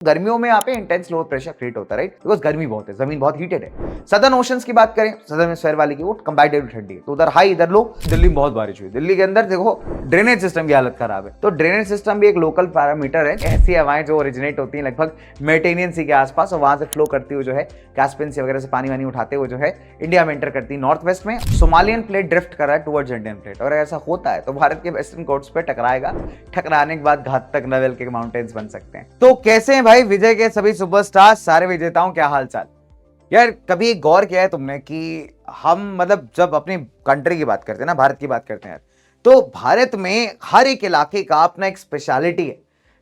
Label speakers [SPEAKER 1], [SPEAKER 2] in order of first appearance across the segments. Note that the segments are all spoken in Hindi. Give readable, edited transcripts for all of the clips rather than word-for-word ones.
[SPEAKER 1] गर्मियों में यहाँ पे इंटेंस लो प्रेशर क्रिएट होता है, राइट, बिकॉज गर्मी बहुत है, जमीन बहुत हीटेड है। सदर्न ओशंस की बात करें, सदर्न हेमिस्फीयर वाली की, वो कंपैरेटिवली ठंडी है, तो उधर हाई इधर लो। दिल्ली में बहुत बारिश हुई, दिल्ली के अंदर देखो ड्रेनेज सिस्टम की हालत खराब है, तो ड्रेनेज सिस्टम भी एक लोकल पैरामीटर है। ऐसी हवाएं जो ओरिजिनेट होती हैं लगभग मेडिटेरेनियन सी के आसपास और वहां से फ्लो करती हुई जो है कैस्पियन सी वगैरह से पानी वानी उठाते हुए जो है इंडिया में एंटर करती है। नॉर्थ वेस्ट में सोमालियन प्लेट ड्रिफ्ट कर रहा है टुवर्ड्स इंडियन प्लेट, और ऐसा होता है तो भारत के वेस्टर्न कोट्स पे टकराएगा, टकराने के बाद घातक लेवल के माउंटेन्स बन सकते हैं। तो कैसे हैं भाई विजय के सभी सुपरस्टार, सारे विजेताओं, क्या हाल चाल? यार कभी गौर किया है तुमने कि हम मतलब जब अपनी कंट्री की बात करते हैं ना, भारत की बात करते हैं, तो भारत में हर एक इलाके का अपना एक स्पेशलिटी है।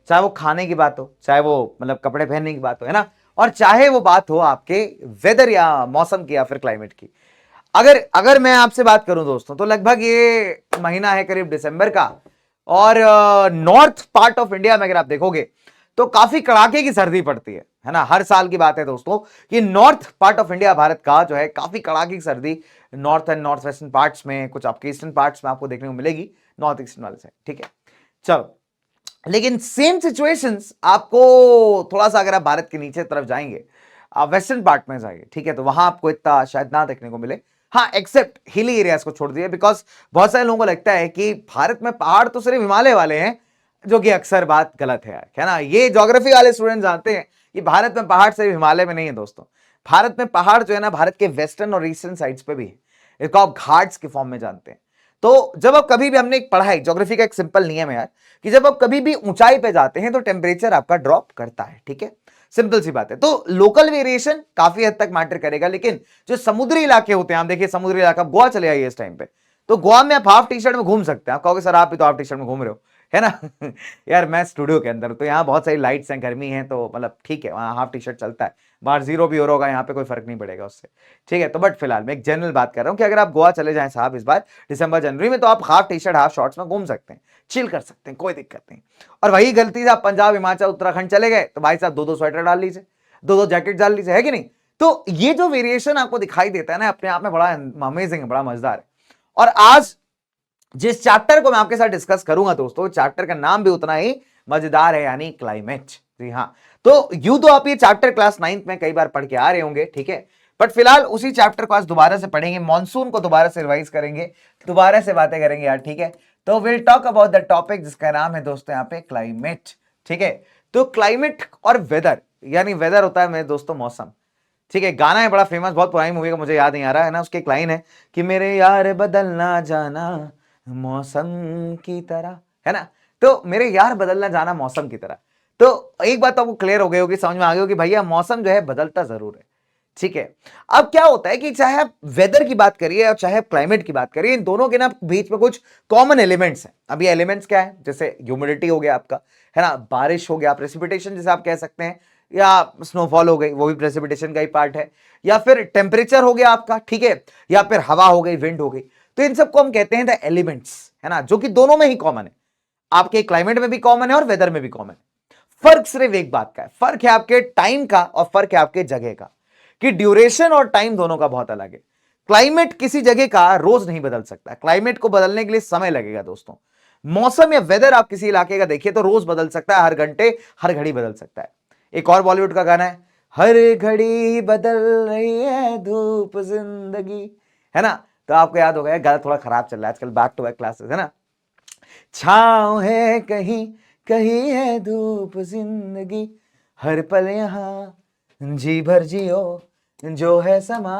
[SPEAKER 1] चाहे वो खाने की बात हो, चाहे वो मतलब कपड़े पहनने की बात हो, है ना, और चाहे वो बात हो आपके वेदर या मौसम की या फिर क्लाइमेट की। अगर अगर मैं आपसे बात करूं दोस्तों, तो लगभग ये महीना है करीब दिसंबर का, और नॉर्थ पार्ट ऑफ इंडिया में अगर आप देखोगे तो काफी कड़ाके की सर्दी पड़ती है ना। हर साल की बात है दोस्तों कि north part of India Bharat का जो है काफी कड़ाके की सर्दी north and north western parts में, कुछ आपके ईस्टर्न पार्ट्स में आपको देखने को मिलेगी, नॉर्थ ईस्टर्न वाले से, ठीक है। चलो, लेकिन सेम सिचुएशंस आपको थोड़ा सा अगर आप भारत के नीचे तरफ जाएंगे, आप वेस्टर्न पार्ट में जाएंगे, ठीक है, तो वहां आपको इतना शायद ना देखने को मिले। हाँ, एक्सेप्ट हिली एरियाज को छोड़ दिए, बिकॉज बहुत सारे लोगों को लगता है कि भारत में पहाड़ तो सिर्फ हिमालय वाले हैं, जो कि अक्सर बात गलत है यार, है ना। ये ज्योग्राफी वाले स्टूडेंट जानते हैं कि भारत में पहाड़ सिर्फ हिमालय में नहीं है दोस्तों। भारत में पहाड़ जो है ना, भारत के वेस्टर्न और ईस्टर्न साइड्स पे भी है, इसको आप घाट्स के फॉर्म में जानते हैं। तो जब आप कभी भी, हमने एक पढ़ा है ज्योग्राफी का एक सिंपल नियम है यार, कि जब आप कभी भी ऊंचाई पे जाते हैं तो टेम्परेचर आपका ड्रॉप करता है, ठीक है, सिंपल सी बात है। तो लोकल वेरिएशन काफी हद तक मैटर करेगा, लेकिन जो समुद्री इलाके होते हैं, आप देखिए समुद्री इलाका, गोवा चले आइए इस टाइम पे, तो गोवा में आप हाफ टी शर्ट में घूम सकते हैं। आप कहोगे सर आप भी तो हाफ टी शर्ट में घूम रहे हो, है ना। यार मैं स्टूडियो के अंदर, तो यहाँ बहुत सारी लाइट्स हैं, गर्मी है, तो मतलब ठीक है, वहाँ हाफ टी शर्ट चलता है, बाहर जीरो भी हो रहा होगा, यहाँ पे कोई फर्क नहीं पड़ेगा उससे, ठीक है। तो बट फिलहाल मैं एक जनरल बात कर रहा हूँ कि अगर आप गोवा चले जाएं साहब इस बार दिसंबर जनवरी में, तो आप half T shirt half shorts में घूम सकते हैं, चिल कर सकते हैं, कोई दिक्कत नहीं। और वही गलती से आप पंजाब, हिमाचल, उत्तराखंड चले गए, तो भाई साहब दो दो स्वेटर डाल लीजिए, दो दो जैकेट डाल लीजिए, है कि नहीं। तो ये जो वेरिएशन आपको दिखाई देता है ना, अपने आप में बड़ा अमेजिंग है, बड़ा मजेदार है। और आज जिस चैप्टर को मैं आपके साथ डिस्कस करूंगा दोस्तों, चैप्टर का नाम भी उतना ही मजेदार है, यानी क्लाइमेट। जी हाँ, तो यूं तो आप ये चैप्टर क्लास 9th में कई बार पढ़ के आ रहे होंगे, ठीक है, बट फिलहाल उसी चैप्टर को आज दोबारा से पढ़ेंगे, मॉनसून को दोबारा से रिवाइज करेंगे, दोबारा से बातें करेंगे यार, ठीक है। तो will talk about the topic जिसका नाम है दोस्तों यहाँ पे क्लाइमेट, ठीक है। तो क्लाइमेट और वेदर, यानी वेदर होता है मेरे दोस्तों मौसम, ठीक है। गाना है बड़ा फेमस, बहुत पुरानी मूवी का, मुझे याद नहीं आ रहा है ना, उसकी एक लाइन है कि मेरे यार बदलना जाना मौसम की तरह, है ना। तो मेरे यार बदलना जाना मौसम की तरह। तो एक बात तो आपको क्लियर हो गई होगी, समझ में आ गई होगी, भैया मौसम जो है बदलता जरूर है, ठीक है। अब क्या होता है कि चाहे आप वेदर की बात करिए और चाहे आप क्लाइमेट की बात करिए, इन दोनों के ना बीच में कुछ कॉमन एलिमेंट्स हैं। अब ये एलिमेंट्स क्या है? जैसे ह्यूमिडिटी हो गया आपका, है ना, बारिश हो गया, प्रेसिपिटेशन जैसे आप कह सकते हैं, या स्नोफॉल हो गई, वो भी प्रेसिपिटेशन का ही पार्ट है, या फिर टेम्परेचर हो गया आपका, ठीक है, या फिर हवा हो गई, विंड हो गई। तो इन सबको हम कहते हैं द एलिमेंट्स, है ना, जो कि दोनों में ही कॉमन है, आपके क्लाइमेट में भी कॉमन है और वेदर में भी कॉमन है। फर्क सिर्फ एक बात का है, फर्क है आपके टाइम का और फर्क है आपके जगह का, कि ड्यूरेशन और टाइम दोनों का बहुत अलग है। क्लाइमेट किसी जगह का रोज नहीं बदल सकता, क्लाइमेट को बदलने के लिए समय लगेगा दोस्तों। मौसम या वेदर आप किसी इलाके का देखिए तो रोज बदल सकता है, हर घंटे हर घड़ी बदल सकता है। एक और बॉलीवुड का गाना है, हर घड़ी बदल रही है धूप जिंदगी, है ना। तो आपको याद होगा, गाना थोड़ा खराब चल रहा है आजकल, बैक टू बैक क्लासेस, है ना। छाँव है कहीं, कहीं है धूप जिंदगी, हर पल यहां जी भर जियो, जो है समा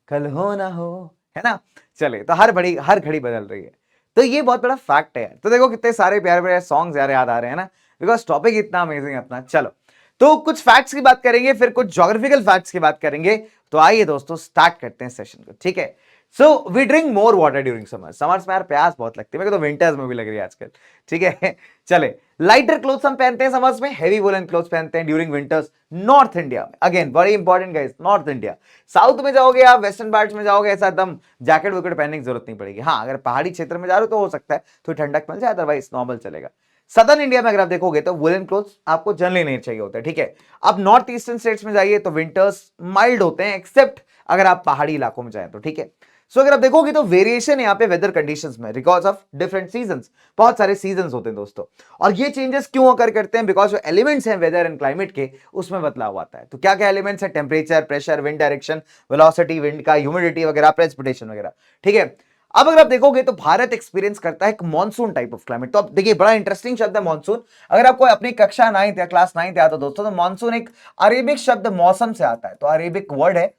[SPEAKER 1] कल हो ना हो, है ना। चले, तो हर घड़ी बदल रही है, तो ये बहुत बड़ा फैक्ट है यार। तो देखो कितने सारे प्यारे प्यारे सॉन्ग्स यार याद आ रहे हैं ना, बिकॉज टॉपिक इतना अमेजिंग है अपना। चलो, तो कुछ फैक्ट्स की बात करेंगे, फिर कुछ ज्योग्राफिकल फैक्ट्स की बात करेंगे। तो आइए दोस्तों स्टार्ट करते हैं सेशन को, ठीक है। So we drink more water during summer, summers में यार प्यास बहुत लगती है, मेरे को तो विंटर्स में भी लग रही है आजकल, ठीक है। चले, लाइटर क्लोथ्स हम पहनते हैं समर्स में, हेवी वुलन क्लोथ्स पहनते हैं ड्यूरिंग विंटर्स नॉर्थ इंडिया में। Again very important guys, north India. South में जाओगे आप, वेस्टर्न पार्ट्स में जाओगे, ऐसा एकदम जैकेट वैकेट पहनने की जरूरत नहीं पड़ेगी। हाँ, अगर पहाड़ी क्षेत्र में जा रहे हो तो हो सकता है थोड़ी ठंडक मिल जाए, अदरवाइज नॉर्मल चलेगा। सदर्न इंडिया में अगर आप देखोगे तो वुलन क्लोथ्स आपको जनरली नहीं चाहिए होता है, ठीक है। अब नॉर्थ ईस्टर्न स्टेट्स में जाइए तो विंटर्स माइल्ड होते हैं, एक्सेप्ट अगर आप पहाड़ी इलाकों में जाए तो, ठीक है। सो अगर आप देखोगे तो वेरिएशन यहाँ पे वेदर कंडीशंस में बिकॉज ऑफ डिफरेंट सीजंस, बहुत सारे सीजंस होते हैं दोस्तों, और ये चेंजेस क्यों अकर करते हैं? बिकॉज जो एलिमेंट्स हैं वेदर एंड क्लाइमेट के, उसमें बदलाव आता है। तो क्या क्या एलिमेंट्स है? Temperature, pressure, wind direction, velocity wind का, ह्यूमिडिटी वगैरह, प्रेसिपिटेशन वगैरह। ठीक है, अब अगर आप देखोगे तो भारत एक्सपीरियंस करता है एक मॉनसून टाइप ऑफ क्लाइमेट। तो अब देखिए बड़ा इंटरेस्टिंग शब्द है मॉनसून। अगर आपको अपनी कक्षा 9 या क्लास 9 आता दोस्तों, तो मॉनसून एक अरेबिक शब्द मौसम से आता है। तो अरेबिक वर्ड है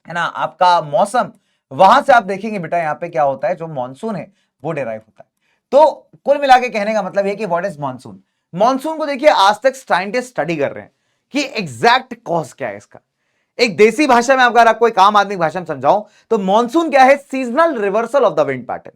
[SPEAKER 1] ना आपका मौसम, वहां से आप देखेंगे बेटा यहाँ पे क्या होता है, जो मॉनसून है वो डिराइव होता है। तो कुल मिला के कहने का मतलब है कि व्हाट इज मॉनसून। मॉनसून को देखिए आज तक साइंटिस्ट स्टडी कर रहे हैं कि एग्जैक्ट कॉज क्या है इसका। एक देसी भाषा में अगर आपको एक आम आदमी भाषा में समझाऊं तो मॉनसून क्या है? Seasonal reversal of the wind pattern.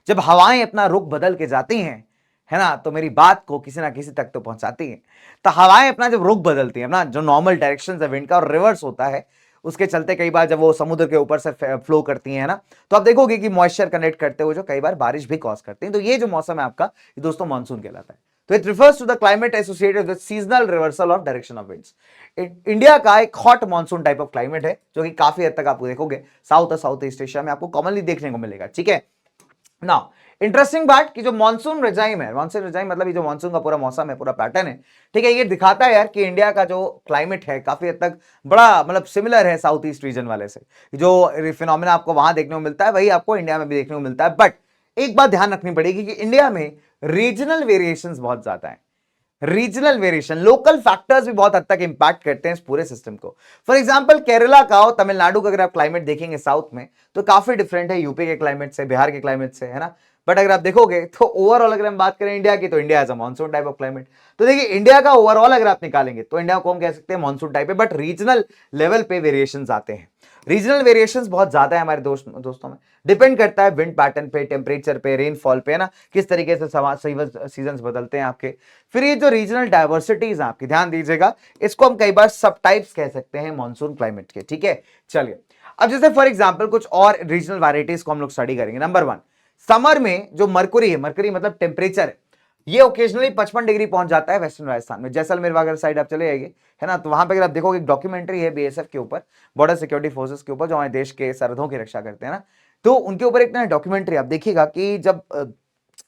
[SPEAKER 1] जब हवाएं अपना रुख बदल के जाती हैं, है ना, तो मेरी बात को किसी ना किसी तक तो पहुंचाती हैं। तो हवाएं अपना जब रुख बदलती हैं ना, जो नॉर्मल डायरेक्शन है विंड का और रिवर्स होता है, उसके चलते कई बार जब वो समुद्र के ऊपर से फ्लो करती हैं ना, तो आप देखोगे कि मॉइस्चर कनेक्ट करते हुए जो कई बार बारिश भी कॉज करते हैं। तो ये जो मौसम है आपका, ये दोस्तों मॉनसून कहलाता है। तो it refers to the climate associated with seasonal reversal of direction of winds. India का एक hot monsoon type of climate है, जो कि काफी हद तक आप देखोगे साउथ और साउथ ईस्ट एशिया में आपको कॉमनली देखने को मिलेगा। ठीक है, नाउ इंटरेस्टिंग बात कि जो मॉनसून रिजाइम है, मॉनसून रिजाइम मतलब ये जो मॉनसून का पूरा मौसम है, पूरा पैटर्न है, ठीक है, ये दिखाता है यार कि इंडिया का जो क्लाइमेट है काफी हद तक बड़ा मतलब सिमिलर है साउथ ईस्ट रीजन वाले से। जो फिनोमेना आपको वहां देखने को मिलता है वही आपको इंडिया में भी देखने को मिलता है। बट एक बात ध्यान रखनी पड़ेगी कि इंडिया में रीजनल वेरिएशंस बहुत ज्यादा है। रीजनल वेरिएशन, लोकल फैक्टर्स भी बहुत हद तक इंपैक्ट करते हैं इस पूरे सिस्टम को। फॉर एग्जांपल केरला का और तमिलनाडु का अगर आप क्लाइमेट देखेंगे साउथ में, तो काफी डिफरेंट है यूपी के क्लाइमेट से, बिहार के क्लाइमेट से, है ना। बट अगर आप देखोगे तो ओवरऑल अगर हम बात करें इंडिया की, तो India as a monsoon type of climate. तो देखिए इंडिया का ओवरऑल अगर आप निकालेंगे तो इंडिया को हम कह सकते हैं मानसून टाइप है, बट रीजनल लेवल पे वेरिएशंस आते हैं। रीजनल वेरिएशंस बहुत ज्यादा है हमारे दोस्तों में, डिपेंड करता है विंड पैटर्न पे, टेम्परेचर पे, रेनफॉल पे, है ना, किस तरीके से सीजन बदलते हैं आपके। फिर ये जो रीजनल डायवर्सिटीज आपकी, ध्यान दीजिएगा, इसको हम कई बार सब टाइप्स कह सकते हैं मॉनसून क्लाइमेट के। ठीक है, चलिए अब जैसे फॉर एग्जाम्पल कुछ और रीजनल वैरायटीज को हम लोग स्टडी करेंगे। नंबर 1, समर में जो मरकुरी है, मरकुरी मतलब टेम्परेचर है, ये ओकेजनली 55 डिग्री पहुंच जाता है वेस्टर्न राजस्थान में। जैसलमेर वगैरह साइड आप चले जाइए, है ना, तो वहां पे अगर आप देखोगे एक डॉक्यूमेंट्री है बीएसएफ के ऊपर, बॉर्डर सिक्योरिटी फोर्सेस के ऊपर, जो हमारे देश के सरहदों की रक्षा करते हैं ना, तो उनके ऊपर एक ना डॉक्यूमेंट्री आप देखिएगा कि जब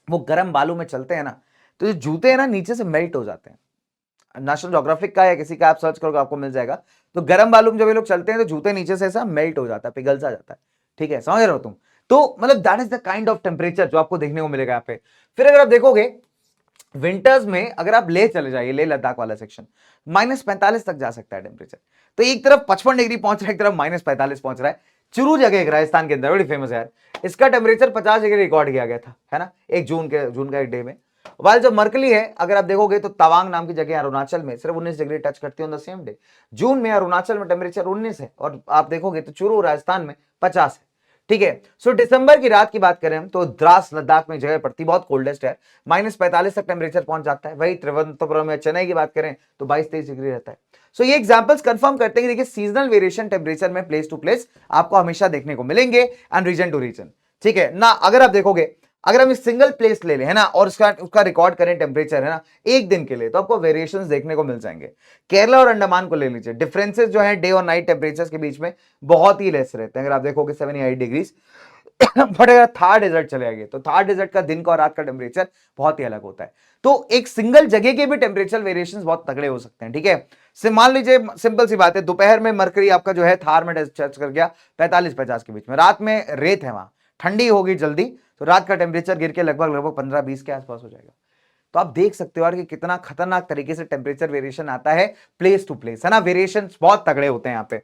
[SPEAKER 1] वो गर्म बालू में चलते हैं ना, तो जो जूते हैं ना नीचे से मेल्ट हो जाते हैं। नेशनल ज्योग्राफिक का या किसी का आप सर्च करोगे आपको मिल जाएगा। तो गर्म बालू में जब ये लोग चलते हैं तो जूते नीचे से ऐसा मेल्ट हो जाता है, पिघल सा जाता है। ठीक है, समझ रहे हो तुम? तो मतलब that is the kind of temperature जो आपको देखने को मिलेगा यहाँ पे। फिर अगर आप देखोगे विंटर्स में, अगर आप लेह चले जाइए, लेह लद्दाख वाला सेक्शन, -45 तक जा सकता है टेम्परेचर। तो एक तरफ 55 डिग्री पहुंच रहा है, एक तरफ -45 पहुंच रहा है। चुरू जगह एक राजस्थान के अंदर बड़ी फेमस है यार, इसका टेम्परेचर 50 डिग्री रिकॉर्ड किया गया था, है ना, एक जून का एक डे में। वाल जो मरकली है, अगर आप देखोगे तो तवांग नाम की जगह अरुणाचल में सिर्फ 19 डिग्री टच करती है ऑन द सेम डे। जून में अरुणाचल में टेम्परेचर 19 है, और आप देखोगे तो चुरू राजस्थान में 50 है। ठीक है, सो दिसंबर की रात की बात करें हम तो द्रास लद्दाख में जगह पड़ती, बहुत कोल्डेस्ट है, -45 तक टेम्परेचर पहुंच जाता है। वही त्रिवेंद्रपुरम या चेन्नई की बात करें तो 22-23 डिग्री रहता है। सो ये एग्जांपल्स कंफर्म करते हैं कि देखिए सीजनल वेरिएशन टेम्परेचर में प्लेस टू प्लेस आपको हमेशा देखने को मिलेंगे एंड रीजन टू रीजन। ठीक है ना, अगर आप देखोगे, अगर हम सिंगल प्लेस ले लें, है ना, और उसका रिकॉर्ड करें टेम्परेचर, है ना, एक दिन के लिए, तो आपको वेरिएशंस देखने को मिल जाएंगे। केरला और अंडमान को ले लीजिए, डिफरेंसेस जो है डे और नाइट टेम्परेचर के बीच में बहुत ही लेस रहते हैं। अगर आप देखोगे 7 या 8 डिग्रीज बट अगर थार डेजर्ट चले गए तो थार डेजर्ट का दिन का और रात का टेम्परेचर बहुत ही अलग होता है। तो एक सिंगल जगह के भी टेम्परेचर वेरिएशंस बहुत तगड़े हो सकते हैं। ठीक है, मान लीजिए सिंपल सी बात है, दोपहर में मरकरी आपका जो है थार में टच कर गया 45-50 के बीच में, रात में रेत है, वहां ठंडी होगी जल्दी, तो रात का टेम्परेचर गिर के लगभग 15-20 के आसपास हो जाएगा। तो आप देख सकते हो यार कि कितना खतरनाक तरीके से टेम्परेचर वेरिएशन आता है प्लेस टू प्लेस, है ना, वेरिएशन बहुत तगड़े होते हैं यहाँ पे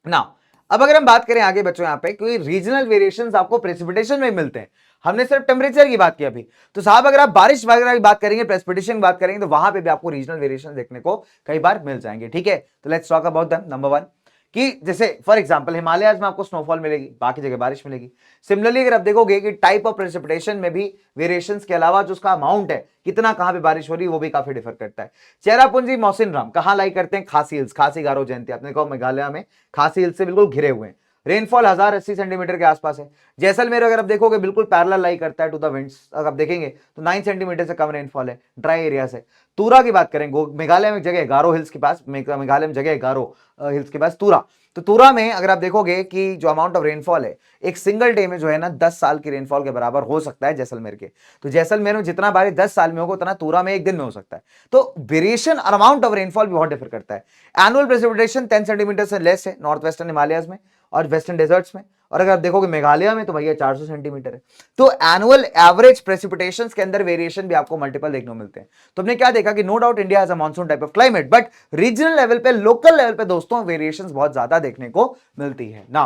[SPEAKER 1] ना। अब अगर हम बात करें आगे बच्चों यहाँ पे, क्योंकि रीजनल वेरिएशंस आपको प्रेसिपिटेशन में मिलते हैं, हमने सिर्फ टेम्परेचर की बात की अभी, तो साहब अगर आप बारिश वगैरह की बात करेंगे, प्रेसिपिटेशन की बात करेंगे, तो वहां पे भी आपको रीजनल वेरिएशन देखने को कई बार मिल जाएंगे। ठीक है, तो let's talk about them. Number 1 कि जैसे फॉर एग्जांपल हिमालयाज में आपको स्नोफॉल मिलेगी, बाकी जगह बारिश मिलेगी। सिमिलरली अगर आप देखोगे कि टाइप ऑफ प्रेसिपिटेशन में भी वेरिएशंस के अलावा जो उसका अमाउंट है, कितना कहां पे बारिश हो रही है, वो भी काफी डिफर करता है। चेरापूंजी मौसिनराम कहां लाई करते हैं? खासी हिल्स, खासी गारो जयंती, आपने कहा मेघालय में खासी हिल्स से बिल्कुल घिरे हुए हैं। रेनफॉल 1080 सेंटीमीटर के आसपास है। जैसलमेर अगर आप देखोगे बिल्कुल पैरेलल लाई करता है टू द विंड्स, अगर आप देखेंगे तो 9 सेंटीमीटर से कम रेनफॉल है, ड्राई एरिया से। तूरा की बात करें, मेघालय में जगह गारो हिल्स के पास, मेघालय में जगह गारो हिल्स के पास तूरा, तो तुरा में अगर आप देखोगे कि जो अमाउंट ऑफ रेनफॉल है एक सिंगल डे में जो है ना 10 साल की रेनफॉल के बराबर हो सकता है जैसलमेर के। तो जैसलमेर में जितना बारिश 10 साल में होगा उतना तुरा में एक दिन में हो सकता है। तो वेरिएशन और अमाउंट ऑफ रेनफॉल भी बहुत डिफर करता है। एनुअल प्रेसिपिटेशन 10 सेंटीमीटर से लेस है नॉर्थ वेस्टर्न हिमालयस में और वेस्टर्न डेजर्ट्स में, और अगर आप देखोगे मेघालय में तो भैया 400 सेंटीमीटर है। तो एनुअल एवरेज प्रेसिपिटेशंस के अंदर वेरिएशन भी आपको मल्टीपल देखने को मिलते हैं। तो हमने क्या देखा कि no doubt India has a monsoon type of climate, but regional level पे, लोकल लेवल पे दोस्तों वेरिएशंस बहुत ज्यादा देखने को मिलती है ना।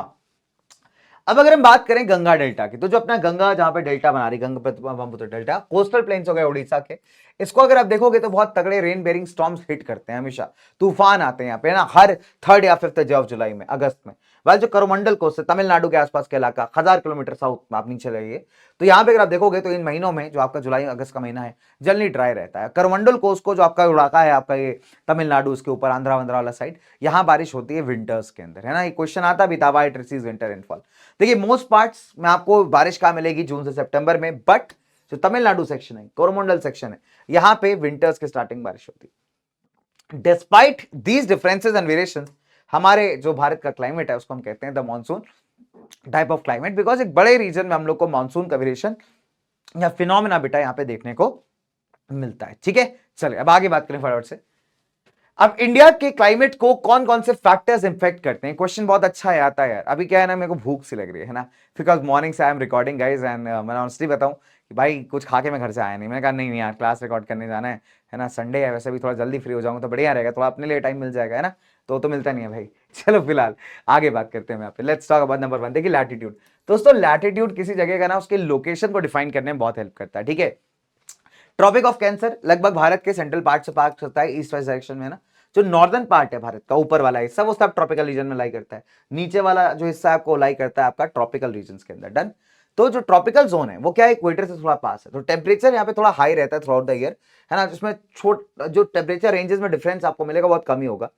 [SPEAKER 1] अब अगर हम बात करें गंगा डेल्टा की, तो जो अपना गंगा जहां पे डेल्टा बना रही, Ganga Brahmaputra delta, coastal planes हो गए उड़ीसा के, इसको अगर आप देखोगे तो बहुत तगड़े रेन बेरिंग स्टॉर्म्स हिट करते हैं हमेशा, तूफान आते हैं यहाँ पे ना हर 3rd या 5th डे ऑफ जुलाई में, अगस्त में। वाल जो करोमंडल कोस्ट है तमिलनाडु के आसपास का इलाका 1000 किलोमीटर साउथ में आप नीचे रहिए, तो यहाँ पे अगर आप देखोगे तो इन महीनों में जो आपका जुलाई अगस्त का महीना है जल्दी ड्राई रहता है। करोमंडल कोस्ट को जो आपका इलाका है आपका ये तमिलनाडु, उसके ऊपर आंध्रा वंध्रा वाला साइड, यहाँ बारिश होती है विंटर्स के अंदर, है ना। ये क्वेश्चन आता भी था why it receives winter rainfall. देखिए मोस्ट पार्ट्स में आपको बारिश कहाँ मिलेगी, जून से सितंबर में, बट जो तमिलनाडु सेक्शन है, कोरोमंडल सेक्शन है, यहां पे विंटर्स के स्टार्टिंग बारिश होती है। Despite these differences and variations, हमारे जो भारत का क्लाइमेट है उसको हम कहते हैं the monsoon type of climate, because एक बड़े रीजन में हम लोग को मॉनसून का वेरिएशन या फिनोमेना बेटा यहां पे देखने को मिलता है। ठीक है, चलिए अब आगे बात करें फटाफट से। अब इंडिया के क्लाइमेट को कौन कौन से फैक्टर्स इंफेक्ट करते हैं, क्वेश्चन बहुत अच्छा है, आता है यार। अभी क्या है ना, मेरे को भूख सी लग रही है ना, बिकॉज मॉर्निंग से I am recording guys, and मैं ऑनेस्टली बताऊं कि भाई कुछ खा के मैं घर से आया नहीं। मैंने कहा नहीं यार क्लास रिकॉर्ड करने जाना है ना, संडे है, वैसे भी थोड़ा जल्दी फ्री हो जाऊंगा तो बढ़िया रहेगा, थोड़ा अपने लिए टाइम मिल जाएगा, है ना। तो मिलता नहीं है भाई। चलो फिलहाल आगे बात करते हैं यहाँ पे, लेट्स टॉक अबाउट नंबर 1। देखिए लैटिट्यूड दोस्तों, लैटिट्यूड किसी जगह का ना उसके लोकेशन को डिफाइन करने में बहुत हेल्प करता है। ठीक है, ट्रॉपिक ऑफ कैंसर लगभग भारत के सेंट्रल पार्ट से पास होता है, ईस्ट वेस्ट डायरेक्शन में ना। जो नॉर्दर्न पार्ट है भारत का, ऊपर वाला हिस्सा, वो सब ट्रॉपिकल रीजन में लाई करता है। नीचे वाला जो हिस्सा आपको लाई करता है आपका ट्रॉपिकल रीजन के अंदर। डन। तो जो ट्रॉपिकल जोन है वो क्या है, इक्वेटर से थोड़ा पास है, तो टेम्परेचर यहाँ पे थोड़ा हाई रहता है थ्रू आउट द ईयर, है ना, जिसमें जो टेम्परेचर रेंजेस में डिफरेंस आपको मिलेगा बहुत कम ही होगा।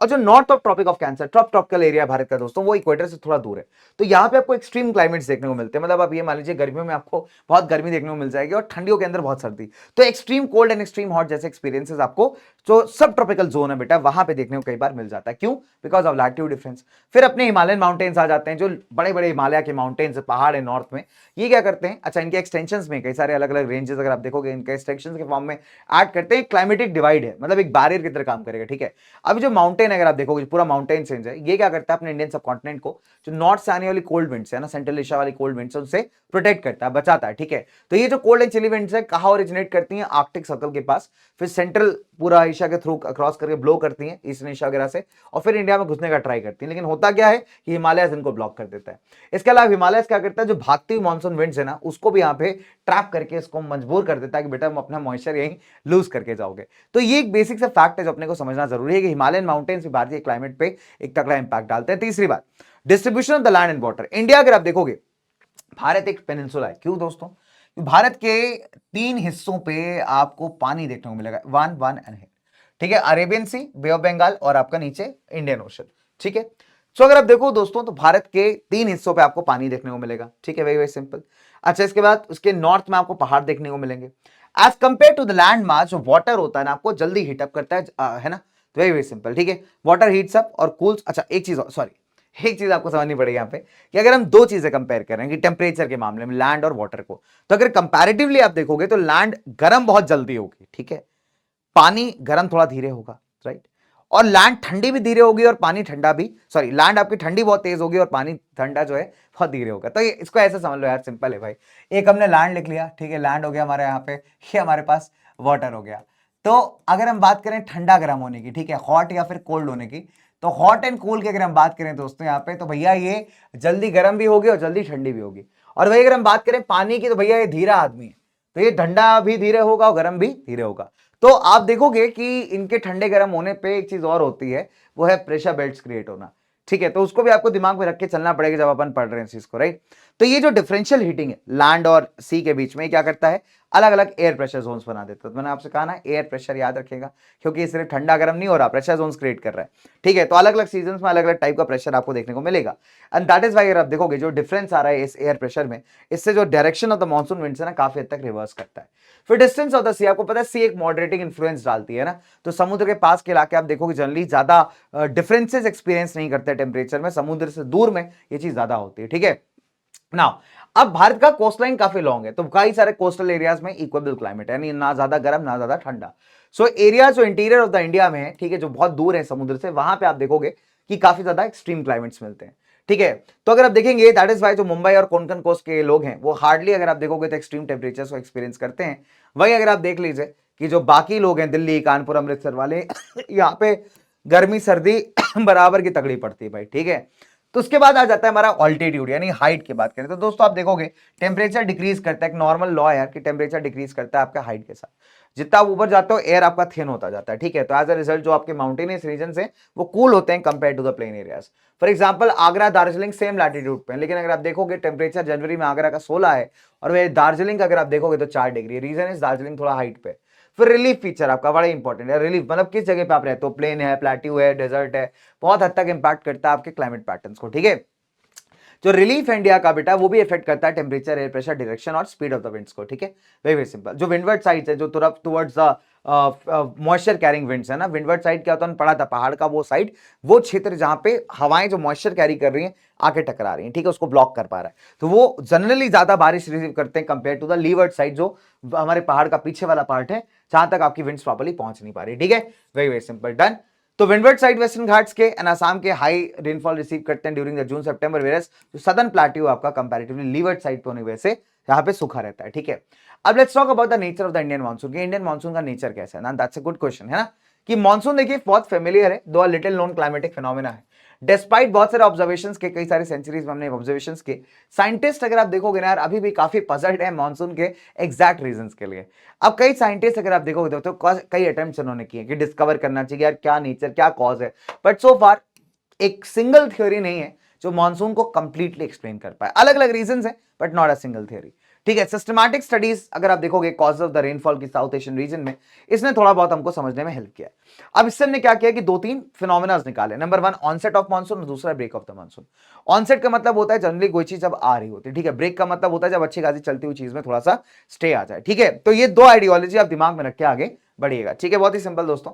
[SPEAKER 1] और जो north of tropic of cancer, tropical area Bharat का दोस्तों, वो इक्वेटर से थोड़ा दूर है। तो यहाँ पे आपको एक्सट्रीम क्लाइमेट्स देखने को मिलते हैं, मतलब आप ये मान लीजिए गर्मियों में आपको बहुत गर्मी देखने को मिल जाएगी और ठंडियों के अंदर बहुत सर्दी। तो extreme cold and extreme hot जैसे एक्सपीरियंसेस आपको जो सब ट्रॉपिकल जोन है बेटा वहां पे देखने को कई बार मिल जाता है। क्यों? Because of latitude difference. फिर अपने हिमालयन माउंटेन्स आ जाते हैं, जो बड़े बड़े हिमालय के माउंटेन्स पहाड़ है नॉर्थ में, ये क्या करते हैं, अच्छा इनके एक्सटेंशन में कई सारे अलग अलग रेंजेस अगर आप देखोगे इनके एक्सटेंशन के फॉर्म में ऐड करते हैं, क्लाइमेटिक डिवाइड है, मतलब एक बैरियर की तरह काम करेगा। ठीक है, अभी जो माउंटेन अगर आप देखोगे पूरा माउंटेन रेंज है, ये क्या करता है अपने इंडियन सब कॉन्टिनेंट को जो नॉर्थ से आने वाली कोल्ड विंड्स है ना, सेंट्रल एशिया वाली कोल्ड विंड्स, उनसे प्रोटेक्ट करता है, बचाता है। ठीक है, तो ये जो कोल्ड एंड चिली विंड्स है कहां ओरिजिनेट करती हैं, आर्कटिक सर्कल के पास, फिर सेंट्रल पूरा एशिया के थ्रू क्रॉस करके ब्लो करती हैं ईस्टर्न एशिया वगैरह से, और फिर इंडिया में घुसने का ट्राई करती हैं। लेकिन होता क्या है कि हिमालय इनको ब्लॉक कर देता है। इसके अलावा हिमालय क्या करता है, जो भागती हुई मानसून विंड्स है ना, उसको भी यहाँ पे ट्रैप करके इसको मजबूर कर देता है कि बेटा हम अपना मॉइस्चर यहीं लूज करके जाओगे। तो ये एक बेसिक सा फैक्ट है जो अपने को समझना जरूरी है कि हिमालयन माउंटेन्स भी भारतीय क्लाइमेट पे एक तगड़ा इंपैक्ट डालते हैं। तीसरी बात, distribution of the land and water. India अगर आप देखोगे, भारत एक पेनिनसुला है। क्यों दोस्तों? भारत के 3 हिस्सों पे आपको पानी देखने को मिलेगा, वन एंड है। ठीक है, Arabian sea, bay of Bengal और आपका नीचे इंडियन ओशन। ठीक है, तो अगर आप देखो दोस्तों तो भारत के 3 हिस्सों पे आपको पानी देखने को मिलेगा। ठीक है, वेरी वेरी सिंपल। अच्छा, इसके बाद उसके नॉर्थ में आपको पहाड़ देखने को मिलेंगे। As compare to the land mass, जो वाटर होता है ना आपको जल्दी हीटअप करता है ना, तो वेरी वेरी सिंपल। ठीक है, वाटर हीट्स अप और कूल्स। अच्छा एक चीज सॉरी, एक चीज आपको समझनी पड़ेगी यहाँ पे कि अगर हम 2 चीजें कंपेयर करें कि टेम्परेचर के मामले में लैंड और वाटर को, तो अगर कंपैरेटिवली आप देखोगे तो लैंड गर्म बहुत जल्दी होगी। ठीक है, पानी गर्म थोड़ा धीरे होगा, राइट, और लैंड ठंडी भी धीरे होगी और पानी ठंडा भी, सॉरी लैंड आपकी ठंडी बहुत तेज होगी और पानी ठंडा जो है बहुत धीरे होगा। तो ये इसको ऐसे समझ लो यार, सिंपल है भाई। एक हमने लैंड लिख लिया, ठीक है, लैंड हो गया हमारे यहाँ पे, ये हमारे पास वाटर हो गया। तो अगर हम बात करें ठंडा गर्म होने की, ठीक है, हॉट या फिर कोल्ड होने की, तो हॉट एंड कूल की अगर हम बात करें दोस्तों यहाँ पे, तो भैया ये जल्दी गर्म भी होगी और जल्दी ठंडी भी होगी। और वही अगर हम बात करें पानी की, तो भैया ये धीरा आदमी है, तो ये ठंडा भी धीरे होगा और गर्म भी धीरे होगा। तो आप देखोगे कि इनके ठंडे गर्म होने पे एक चीज और होती है, वो है प्रेशर बेल्ट्स क्रिएट होना। ठीक है, तो उसको भी आपको दिमाग में रख के चलना पड़ेगा जब अपन पढ़ रहे हैं इस चीज को, राइट। तो ये जो डिफरेंशियल हीटिंग है लैंड और सी के बीच में, क्या करता है, अलग अलग एयर प्रेशर जोन्स बना देता है। तो मैंने आपसे कहा ना एयर प्रेशर याद रखेगा, क्योंकि सिर्फ ठंडा गर्म नहीं हो रहा, प्रेशर जोन्स क्रिएट कर रहा है, ठीक है। तो अलग अलग सीजन में अलग अलग टाइप का प्रेशर आपको देखने को मिलेगा, एंड दैट इज वाई अगर आप देखोगे जो डिफरेंस आ रहा है इस एयर प्रेशर में, इससे जो direction of the monsoon winds है ना काफी हद तक रिवर्स करता है। फिर डिस्टेंस ऑफ द सी, आपको पता है सी एक मॉडरेटिंग इन्फ्लुएंस डालती है ना, तो समुद्र के पास के इलाके आप देखोगे जनरली ज्यादा डिफरेंसेस एक्सपीरियंस नहीं करते टेम्परेचर में, समुद्र से दूर में ये चीज ज्यादा होती है, ठीक है। नाउ अब भारत का कोस्ट लाइन काफी लॉन्ग है, तो कई सारे कोस्टल एरियाज में इक्वेबल क्लाइमेट है, यानी ना ज्यादा गर्म ना ज्यादा ठंडा। सो एरिया जो इंटीरियर ऑफ द इंडिया में है, ठीक है, जो बहुत दूर है समुद्र से, वहां पे आप देखोगे कि काफी ज्यादा एक्सट्रीम क्लाइमेट्स मिलते हैं, ठीक है। तो अगर आप देखेंगे दैट इज वाई जो मुंबई और कोंकण कोस्ट के लोग हैं वो हार्डली अगर आप देखोगे तो एक्सट्रीम टेम्परेचर को एक्सपीरियंस करते हैं। वही अगर आप देख लीजिए कि जो बाकी लोग हैं दिल्ली, कानपुर, अमृतसर वाले यहाँ पे गर्मी सर्दी बराबर की तगड़ी पड़ती है भाई, ठीक है। तो उसके बाद आ जाता है हमारा ऑल्टीट्यूड यानी हाइट की बात करें तो दोस्तों आप देखोगे टेम्परेचर डिक्रीज करता है, एक नॉर्मल लॉ है यार कि टेम्परेचर डिक्रीज करता है आपका हाइट के साथ, जितना आप ऊपर जाते हो एयर आपका थिन होता जाता है, ठीक है। तो एज अ रिजल्ट जो आपके माउंटेनियस रीजन है वो कूल होते हैं compare to the plain areas. For example Agra Darjeeling same latitude पे, लेकिन अगर आप देखोगे टेम्परेचर जनवरी में आगरा का 16 है और वह दार्जिलिंग का अगर आप देखोगे तो 4 डिग्री। रीजन इज दार्जिलिंग थोड़ा हाइट पे। फिर रिलीफ फीचर आपका बड़ा इंपॉर्टेंट है। रिलीफ मतलब किस जगह पे आप रहते हो, प्लेन है, प्लेट्यू है, डेजर्ट है, बहुत हद तक इंपैक्ट करता है आपके क्लाइमेट पैटर्न्स को, ठीक है। जो रिलीफ इंडिया का बेटा वो भी इफेक्ट करता है टेम्परेचर, एयर प्रेशर, डायरेक्शन और स्पीड ऑफ द विंड्स को, ठीक है। Very very simple. जो विंडवर्ड साइड्स है जो towards the moisture carrying winds है ना, विंडवर्ड साइड क्या होता है पढ़ा था, पहाड़ का वो साइड, वो क्षेत्र जहां पे हवाएं जो मॉइस्चर कैरी कर रही हैं आके टकरा रही हैं, ठीक है, उसको ब्लॉक कर पा रहा है, तो वो जनरली ज्यादा बारिश रिसीव करते हैं compare to the leeward side जो हमारे पहाड़ का पीछे वाला पार्ट है जहां तक आपकी विंड्स प्रॉपर्ली पहुंच नहीं पा रही, ठीक है। Very very simple, done. तो विंडवर्ड साइड वेस्टर्न घाट्स के एंड असम के हाई रेनफॉल रिसीव करते हैं during the June September, versus जो सदर्न प्लेट्यू आपका कंपैरेटिवली लीवर्ड साइड पे होने की वजह से यहाँ पे सूखा रहता है, ठीक है। अब let's talk about the nature of the Indian monsoon. Indian monsoon का नेचर कैसा है ना, दैट्स अ गुड क्वेश्चन है ना, कि मानसून देखिए बहुत फेमिलियर है, दो लिटिल नोन क्लाइमेटिक फिनोमेना है। डिस्पाइट बहुत सारे ऑब्जर्वेशंस के, कई सारे सेंचुरीज में हमने ऑब्जर्वेशंस के, साइंटिस्ट अगर आप देखोगे ना यार अभी भी काफी पजल्ड है मानसून के एग्जैक्ट रीजंस के लिए। अब कई साइंटिस्ट अगर आप देखोगे तो कई अटेम्प्ट्स उन्होंने किए कि डिस्कवर करना चाहिए यार क्या नेचर क्या कॉज है, बट सो फार एक सिंगल थ्योरी नहीं है जो मानसून को कंप्लीटली एक्सप्लेन कर पाए। अलग अलग रीजंस है but not a single theory, ठीक है। सिस्टमैटिक स्टडीज अगर आप देखोगे कॉज ऑफ द रेनफॉल की साउथ एशियन रीजन में, इसने थोड़ा बहुत हमको समझने में हेल्प किया। अब इससे हमने क्या किया कि दो तीन फिनोमेनास निकाले। नंबर 1 ऑनसेट ऑफ मानसून और दूसरा break of the monsoon. Onset का मतलब होता है जनरली कोई चीज जब आ रही होती है, ठीक है। ब्रेक का मतलब होता है जब अच्छी खासी चलती हुई चीज में थोड़ा सा स्टे आ जाए, ठीक है। तो ये दो आइडियोलॉजी आप दिमाग में रख के आगे बढ़िएगा, ठीक है। बहुत ही सिंपल दोस्तों।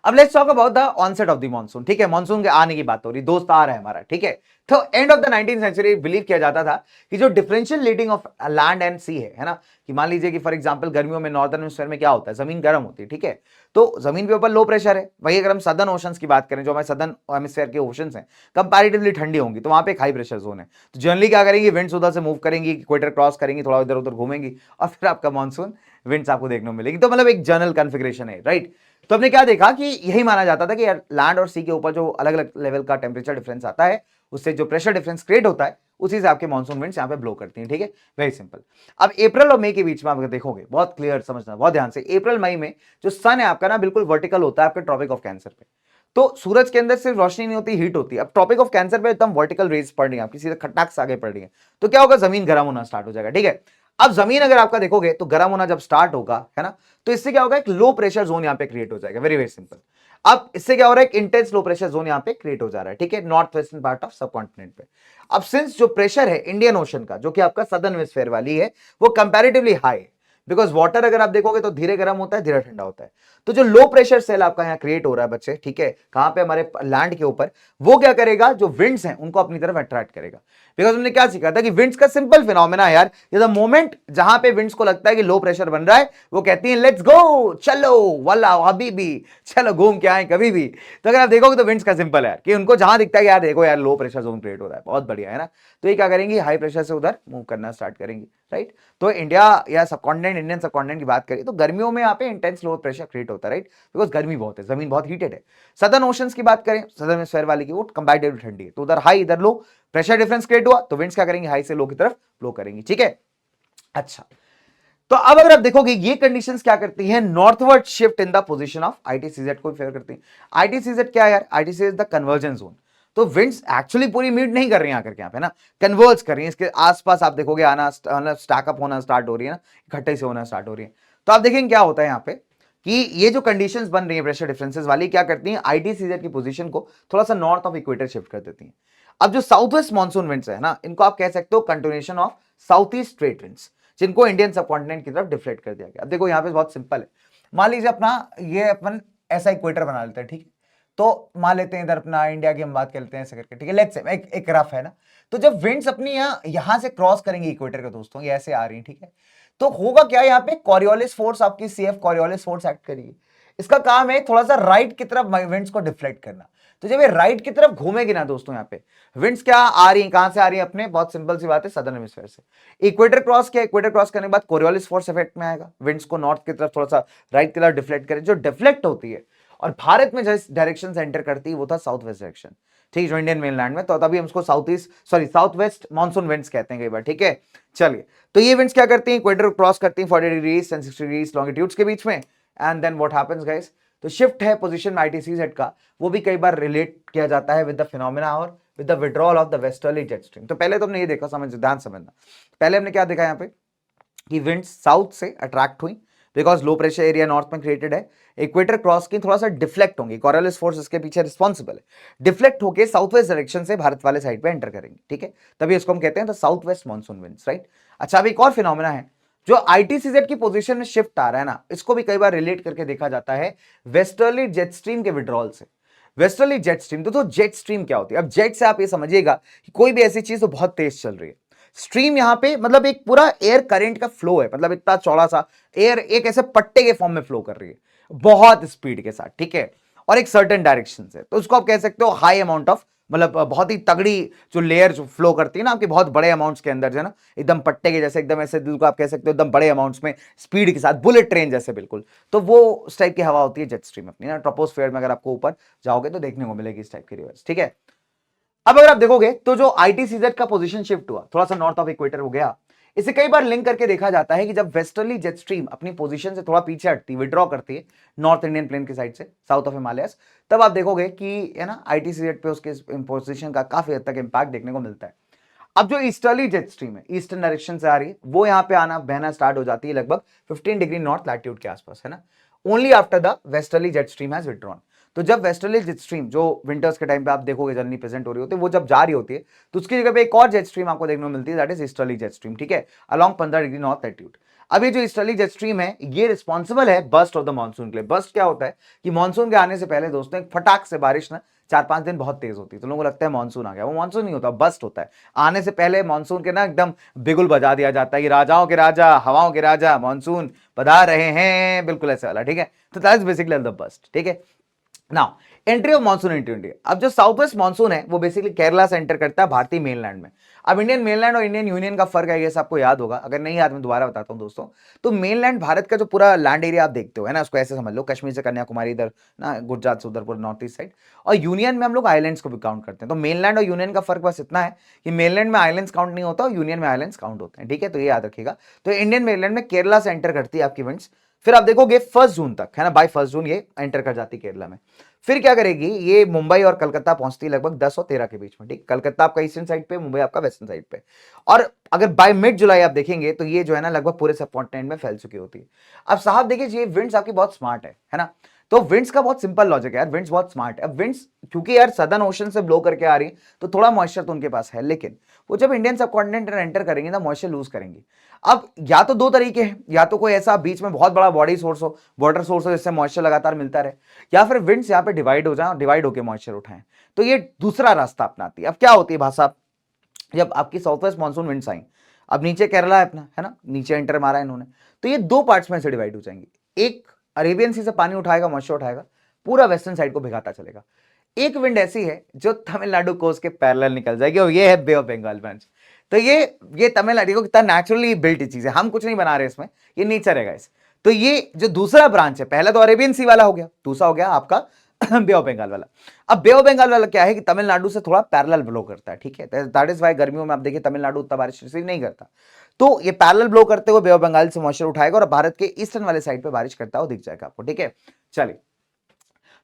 [SPEAKER 1] अब let's talk about the onset of the monsoon, ठीक है। मानसून के आने की बात हो रही, दोस्त आ रहा है हमारा, ठीक है। तो end of the 19th century believe किया जाता था कि जो differential leading of land and sea है ना, कि मान लीजिए कि फॉर एग्जांपल गर्मियों में नॉर्दर्न हेमिस्फीयर में क्या होता है, जमीन गर्म होती है, ठीक है। तो जमीन के ऊपर लो प्रेशर है। वही अगर हम सदर्न ओशंस की बात करें, जो हमारे सदर्न हेमिस्फीयर के ओशंस हैं कंपैरेटिवली ठंडी होंगी, तो वहां पे एक हाई प्रेशर जोन है। तो जनरली क्या करेंगी, विंड्स उधर से मूव करेंगी, इक्वेटर क्रॉस करेंगी, थोड़ा इधर उधर घूमेंगी और फिर आपका मानसून विंड्स आपको देखने को मिलेगी। तो मतलब एक जनरल कॉन्फ़िगरेशन है, राइट। तो हमने क्या देखा कि यही माना जाता था कि यार लैंड और सी के ऊपर जो अलग अलग लेवल का टेम्परेचर डिफरेंस आता है उससे जो प्रेशर डिफरेंस क्रिएट होता है उसी से आपके मानसून विंड्स यहाँ पे ब्लो करती हैं, ठीक है। Very simple. अब अप्रैल और मई के बीच में आप देखोगे, बहुत क्लियर समझना बहुत ध्यान से, अप्रैल मई में जो सन है आपका ना बिल्कुल वर्टिकल होता है आपके ट्रॉपिक ऑफ कैंसर पे। तो सूरज के अंदर सिर्फ रोशनी नहीं होती, हीट होती है। अब ट्रॉपिक ऑफ कैंसर पे एकदम वर्टिकल रेज पड़ रही है आपकी, सीधे खटाक से आगे पड़ रही है, तो क्या होगा, जमीन गर्म होना स्टार्ट हो जाएगा, ठीक है। अब जमीन अगर आपका देखोगे तो गर्म होना जब स्टार्ट होगा है ना, तो इससे क्या होगा, एक लो प्रेशर जोन यहाँ पे क्रिएट हो जाएगा। Very very simple. अब इससे क्या हो रहा है, एक इंटेंस लो प्रेशर जोन यहाँ पे क्रिएट हो जा रहा है, ठीक है, नॉर्थ वेस्टर्न पार्ट ऑफ सब कॉन्टिनेंट पे। अब सिंस जो प्रेशर है इंडियन ओशन का, जो कि आपका सदर्न हेमिस्फीयर वाली है, वो कंपैरेटिवली हाई है, बिकॉज वाटर अगर आप देखोगे तो धीरे गर्म होता है धीरे ठंडा होता है। तो जो लो प्रेशर सेल आपका यहाँ क्रिएट हो रहा है बच्चे, ठीक है, कहां पे, हमारे लैंड के ऊपर, वो क्या करेगा, जो विंड्स हैं उनको अपनी तरफ अट्रैक्ट करेगा। बिकॉज हमने क्या सीखा था कि विंड्स का सिंपल फिनोमेना यार, ये द मोमेंट जहां पे विंड्स को लगता है कि लो प्रेशर बन रहा है, वो कहती है लेट्स गो, चलो वल्ला हबीबी, चलो घूम के आए कभी भी। तो अगर आप देखोगे तो विंड्स का सिंपल है कि उनको जहां दिखता है यार देखो यार लो प्रेशर जोन क्रिएट हो रहा है, बहुत बढ़िया है ना, तो ये क्या करेंगी, हाई प्रेशर से उधर मूव करना स्टार्ट करेंगी, राइट। तो इंडिया या सबकॉन्टिनेंट, इंडियन सबकॉन्टिनेंट की बात करें तो गर्मियों में यहाँ पे इंटेंस लो प्रेशर क्रिएट होता है, राइट, बिकॉज गर्मी बहुत है, जमीन बहुत हीटेड है। सदर्न ओशंस की बात करें, सदर्न हेमिस्फीयर वाली की, वो कंपैरेटिवली ठंडी है, तो उधर हाई इधर लो, प्रेशर डिफरेंस क्रिएट हुआ तो विंड्स क्या करेंगे, हाई से लो की तरफ ब्लो करेंगी, ठीक है। अच्छा, तो अब अगर आप देखोगे ये कंडीशंस क्या करती हैं, northward shift in the position of ITCZ को फेवर करती हैं। आईटीसीजेड क्या है यार, आईटीसीजेड द कन्वर्जन जोन। तो विंड्स एक्चुअली पूरी मीट नहीं कर रही है आकर के यहाँ पे ना, कन्वर्ज कर रही है, इसके आसपास आप देखोगे आना स्टैकअप होना स्टार्ट हो रही है ना, इकट्ठे से होना स्टार्ट हो रही है। तो आप देखेंगे क्या होता है यहाँ पे कि ये जो कंडीशंस बन रही है प्रेशर डिफरेंसेस वाली, क्या करती हैं आईटीसीजेड की पोजीशन को थोड़ा सा नॉर्थ ऑफ इक्वेटर शिफ्ट कर देती हैं। अब जो साउथ वेस्ट मानसून विंड्स है ना, इनको आप कह सकते हो continuation of south east trade winds, जिनको इंडियन सबकॉन्टिनेंट की तरफ डिफ्लेक्ट कर दिया गया। अब देखो यहाँ पे बहुत सिंपल है, मान लीजिए अपना ये अपन ऐसा इक्वेटर बना लेते हैं, ठीक है, तो मान लेते हैं इधर अपना इंडिया की हम बात कर लेते हैं ऐसे करके, ठीक है, लेट्स से एक रफ है ना, तो जब विंड्स अपनी यहां से क्रॉस करेंगे इक्वेटर के दोस्तों, ये ऐसे आ रही है, ठीक है, तो होगा क्या, यहाँ पे कॉरियोलिस फोर्स, आपकी सीएफ कॉरियोलिस फोर्स एक्ट करेगी। इसका काम है थोड़ा सा राइट की तरफ विंड्स को डिफ्लेक्ट करना। तो जब ये राइट की तरफ घूमेगी ना दोस्तों, यहाँ पे विंड्स क्या आ रही है, कहां से आ रही है, अपने बहुत सिंपल सी बात है, सदर्न हेमिस्फीयर से। इक्वेटर क्रॉस किया, इक्वेटर क्रॉस करने के बाद कॉरियोलिस फोर्स इफेक्ट में आएगा, विंड्स को नॉर्थ की तरफ थोड़ा सा राइट की तरफ डिफ्लेक्ट करे, जो डिफ्लेक्ट होती है और भारत में जिस डायरेक्शन से एंटर करती है वो था साउथ वेस्ट डायरेक्शन, ठीक है, जो इंडियन मेनलैंड में, तो तभी हम उसको south east sorry south west monsoon winds कहते हैं कई बार, ठीक है। चलिए, तो ये विंड्स क्या करती हैं, इक्वेटर क्रॉस करती हैं 40 डिग्रीज एंड 60 डिग्रीज लॉन्गिट्यूड्स के बीच में, and then what happens guys, तो शिफ्ट है पोजीशन में आईटीसीजेड का, वो भी कई बार रिलेट किया जाता है विद द फिनोमेना और with the withdrawal of the westerly jet stream. तो पहले तो हमने ये देखा, ध्यान समझना, पहले हमने क्या देखा यहाँ पे कि विंड्स साउथ से अट्रैक्ट हुई because low pressure area north में क्रिएटेड है, इक्वेटर क्रॉस की थोड़ा सा डिफ्लेक्ट होंगी, कॉरियोलिस फोर्स इसके पीछे रिस्पॉन्सिबल है, डिफ्लेक्ट होकर साउथ वेस्ट डायरेक्शन से भारत वाले साइड पे एंटर करेंगे, ठीक है, तभी इसको हम कहते हैं the south west monsoon winds, right. अच्छा, अब एक और फिनोमेना है, जो आईटीसीजेड की पोजीशन में शिफ्ट आ रहा है ना, इसको भी कई बार रिलेट करके देखा जाता है वेस्टर्ली जेट स्ट्रीम के विड्रॉल से। वेस्टर्ली जेट स्ट्रीम, तो जेट स्ट्रीम क्या होती है, अब जेट से आप ये समझिएगा कि कोई भी ऐसी चीज तो बहुत तेज चल रही है, स्ट्रीम यहां पे मतलब एक पूरा एयर करंट का फ्लो है, मतलब इतना चौड़ा सा एयर एक ऐसे पट्टे के फॉर्म में फ्लो कर रही है बहुत स्पीड के साथ, ठीक है, और एक सर्टेन डायरेक्शन से, तो उसको आप कह सकते हो हाई अमाउंट ऑफ, मतलब बहुत ही तगड़ी जो लेयर जो फ्लो करती है ना आपके बहुत बड़े अमाउंट्स के अंदर, जो है ना एकदम पट्टे के जैसे, एकदम ऐसे दिल को आप कह सकते हो एकदम बड़े अमाउंट्स में स्पीड के साथ, बुलेट ट्रेन जैसे बिल्कुल, तो वो उस टाइप की हवा होती है जेट स्ट्रीम अपनी ना, ट्रोपोस्फेयर में अगर आपको ऊपर जाओगे तो देखने को मिलेगी इस टाइप की रिवर्स, ठीक है। अब अगर आप देखोगे तो जो आईटीसीजेड का पोजीशन शिफ्ट हुआ, थोड़ा सा नॉर्थ ऑफ इक्वेटर हो गया, इसे कई बार लिंक करके देखा जाता है कि जब वेस्टर्ली जेट स्ट्रीम अपनी पोजीशन से थोड़ा पीछे हटती है, विड्रॉ करती है नॉर्थ इंडियन प्लेन की साइड से, साउथ ऑफ हिमालयस, तब आप देखोगे कि है ना आईटीसीजेड पे उसके पोजीशन का काफी हद तक इंपैक्ट देखने को मिलता है। अब जो ईस्टर्ली जेट स्ट्रीम है, ईस्टर्न डायरेक्शन से आ रही है, वो यहाँ पे आना बहना स्टार्ट हो जाती है लगभग 15 डिग्री नॉर्थ लैटिट्यूड के आसपास, है ना, only after the westerly jet stream has withdrawn. तो जब वेस्टर्ली जेट स्ट्रीम जो विंटर्स के टाइम पे आप देखोगे जनरली प्रेजेंट हो रही होती है, वो जब जा रही होती है तो उसकी जगह पे एक और जेट स्ट्रीम आपको देखने को मिलती है, that is easterly jet stream, ठीक है, अलॉन्ग 15 डिग्री नॉर्थ लैटिट्यूड। अब ये जो ईस्टर्ली जेट स्ट्रीम है, ये रिस्पॉन्सिबल है बस्ट ऑफ द मानसून के लिए। बस्ट क्या होता है कि मानसून के आने से पहले दोस्तों एक फटाक से बारिश ना 4-5 दिन बहुत तेज होती है, तो लोगों को लगता है मानसून आ गया, वो मानसून नहीं होता, बस्ट होता है। आने से पहले मानसून के ना एकदम बिगुल बजा दिया जाता है कि राजाओं के राजा, हवाओं के राजा मानसून पधार रहे हैं, बिल्कुल ऐसे वाला, ठीक है। तो that is basically the burst, ठीक है। Now entry of monsoon into India, अब जो साउथ वेस्ट मानसून है वो बेसिकली केरला से एंटर करता है भारतीय मेनलैंड में। अब इंडियन मेनलैंड और इंडियन यूनियन का फर्क है, ये आपको याद होगा, अगर नहीं याद मैं दोबारा बताता हूं दोस्तों। तो मेनलैंड भारत का जो पूरा लैंड एरिया आप देखते हो, है ना, उसको ऐसे समझ लो कश्मीर से कन्याकुमारी इधर ना, गुजरात से उधर पूरा नॉर्थ ईस्ट साइड, और यूनियन में हम लोग आइलैंड्स को भी काउंट करते हैं। तो मेनलैंड और यूनियन का फर्क बस इतना है कि मेनलैंड में आइलैंड्स काउंट नहीं होता और यूनियन में आइलैंड्स काउंट होते हैं, ठीक है, तो ये याद रखिएगा। तो इंडियन मेनलैंड में केरला से एंटर करती है आपकी विंड्स, फिर आप देखोगे 1 जून तक, है ना, बाय 1 जून ये एंटर कर जाती है केरला में। फिर क्या करेगी, ये मुंबई और कलकत्ता पहुंचती है लगभग 10 और 13 के बीच में, ठीक, कलकत्ता आपका ईस्टर्न साइड पे, मुंबई आपका वेस्टर्न साइड पे। और अगर बाय मिड जुलाई आप देखेंगे तो ये जो है ना लगभग पूरे सब कॉन्टिनेंट में फैल चुकी होती है। अब साहब देखिए, ये विंड्स आपकी बहुत स्मार्ट है ना, तो विंड्स का बहुत सिंपल लॉजिक है यार, विंड्स बहुत स्मार्ट है। अब विंड्स क्योंकि यार सदर्न ओशन से ब्लो करके आ रही है तो थोड़ा मॉइस्चर तो उनके पास है, लेकिन वो जब इंडियन सब कॉन्टिनेंट एंटर करेंगे ना मॉइस्चर लूज करेंगे। अब या तो 2 तरीके हैं, या तो कोई ऐसा बीच में बहुत बड़ा बॉडी सोर्स हो, वाटर सोर्स हो, जिससे मॉइस्चर लगातार मिलता रहे, या फिर विंड्स यहाँ पे डिवाइड हो जाए, डिवाइड होकर मॉइस्चर उठाएं, तो ये दूसरा रास्ता अपनाती है। अब क्या होती है भाषा, जब आपकी साउथ वेस्ट मानसून विंड्स आई, अब नीचे केरला है अपना, है ना, नीचे एंटर मारा इन्होंने, तो ये 2 पार्ट्स में से डिवाइड हो जाएंगे। एक अरेबियन सी से पानी उठाएगा, मॉइस्चर उठाएगा, पूरा वेस्टर्न साइड को भिगाता चलेगा। एक विंड ऐसी है जो तमिलनाडु कोस्ट के पैरेलल निकल जाएगी, और ये है बे ऑफ बंगाल ब्रांच। तो ये तमिलनाडु को कितना नेचुरली बिल्ट चीज है, हम कुछ नहीं बना रहे इसमें, ये नेचर है गाइस। तो ये जो दूसरा ब्रांच है, पहला तो अरेबियन सी वाला हो गया, दूसरा हो गया आपका बे ऑफ बंगाल वाला। अब बे ऑफ बंगाल वाला क्या है कि तमिलनाडु से थोड़ा पैरेलल ब्लो करता है, ठीक है, दैट इज वाई गर्मियों में आप देखिए तमिलनाडु उतना बारिश रिसीव नहीं करता। तो ये पैरेलल ब्लो करते हुए बे ऑफ बंगाल से मॉइस्चर उठाएगा और भारत के ईस्टर्न वाले साइड पे बारिश करता हुआ दिख जाएगा आपको, ठीक है। चलिए,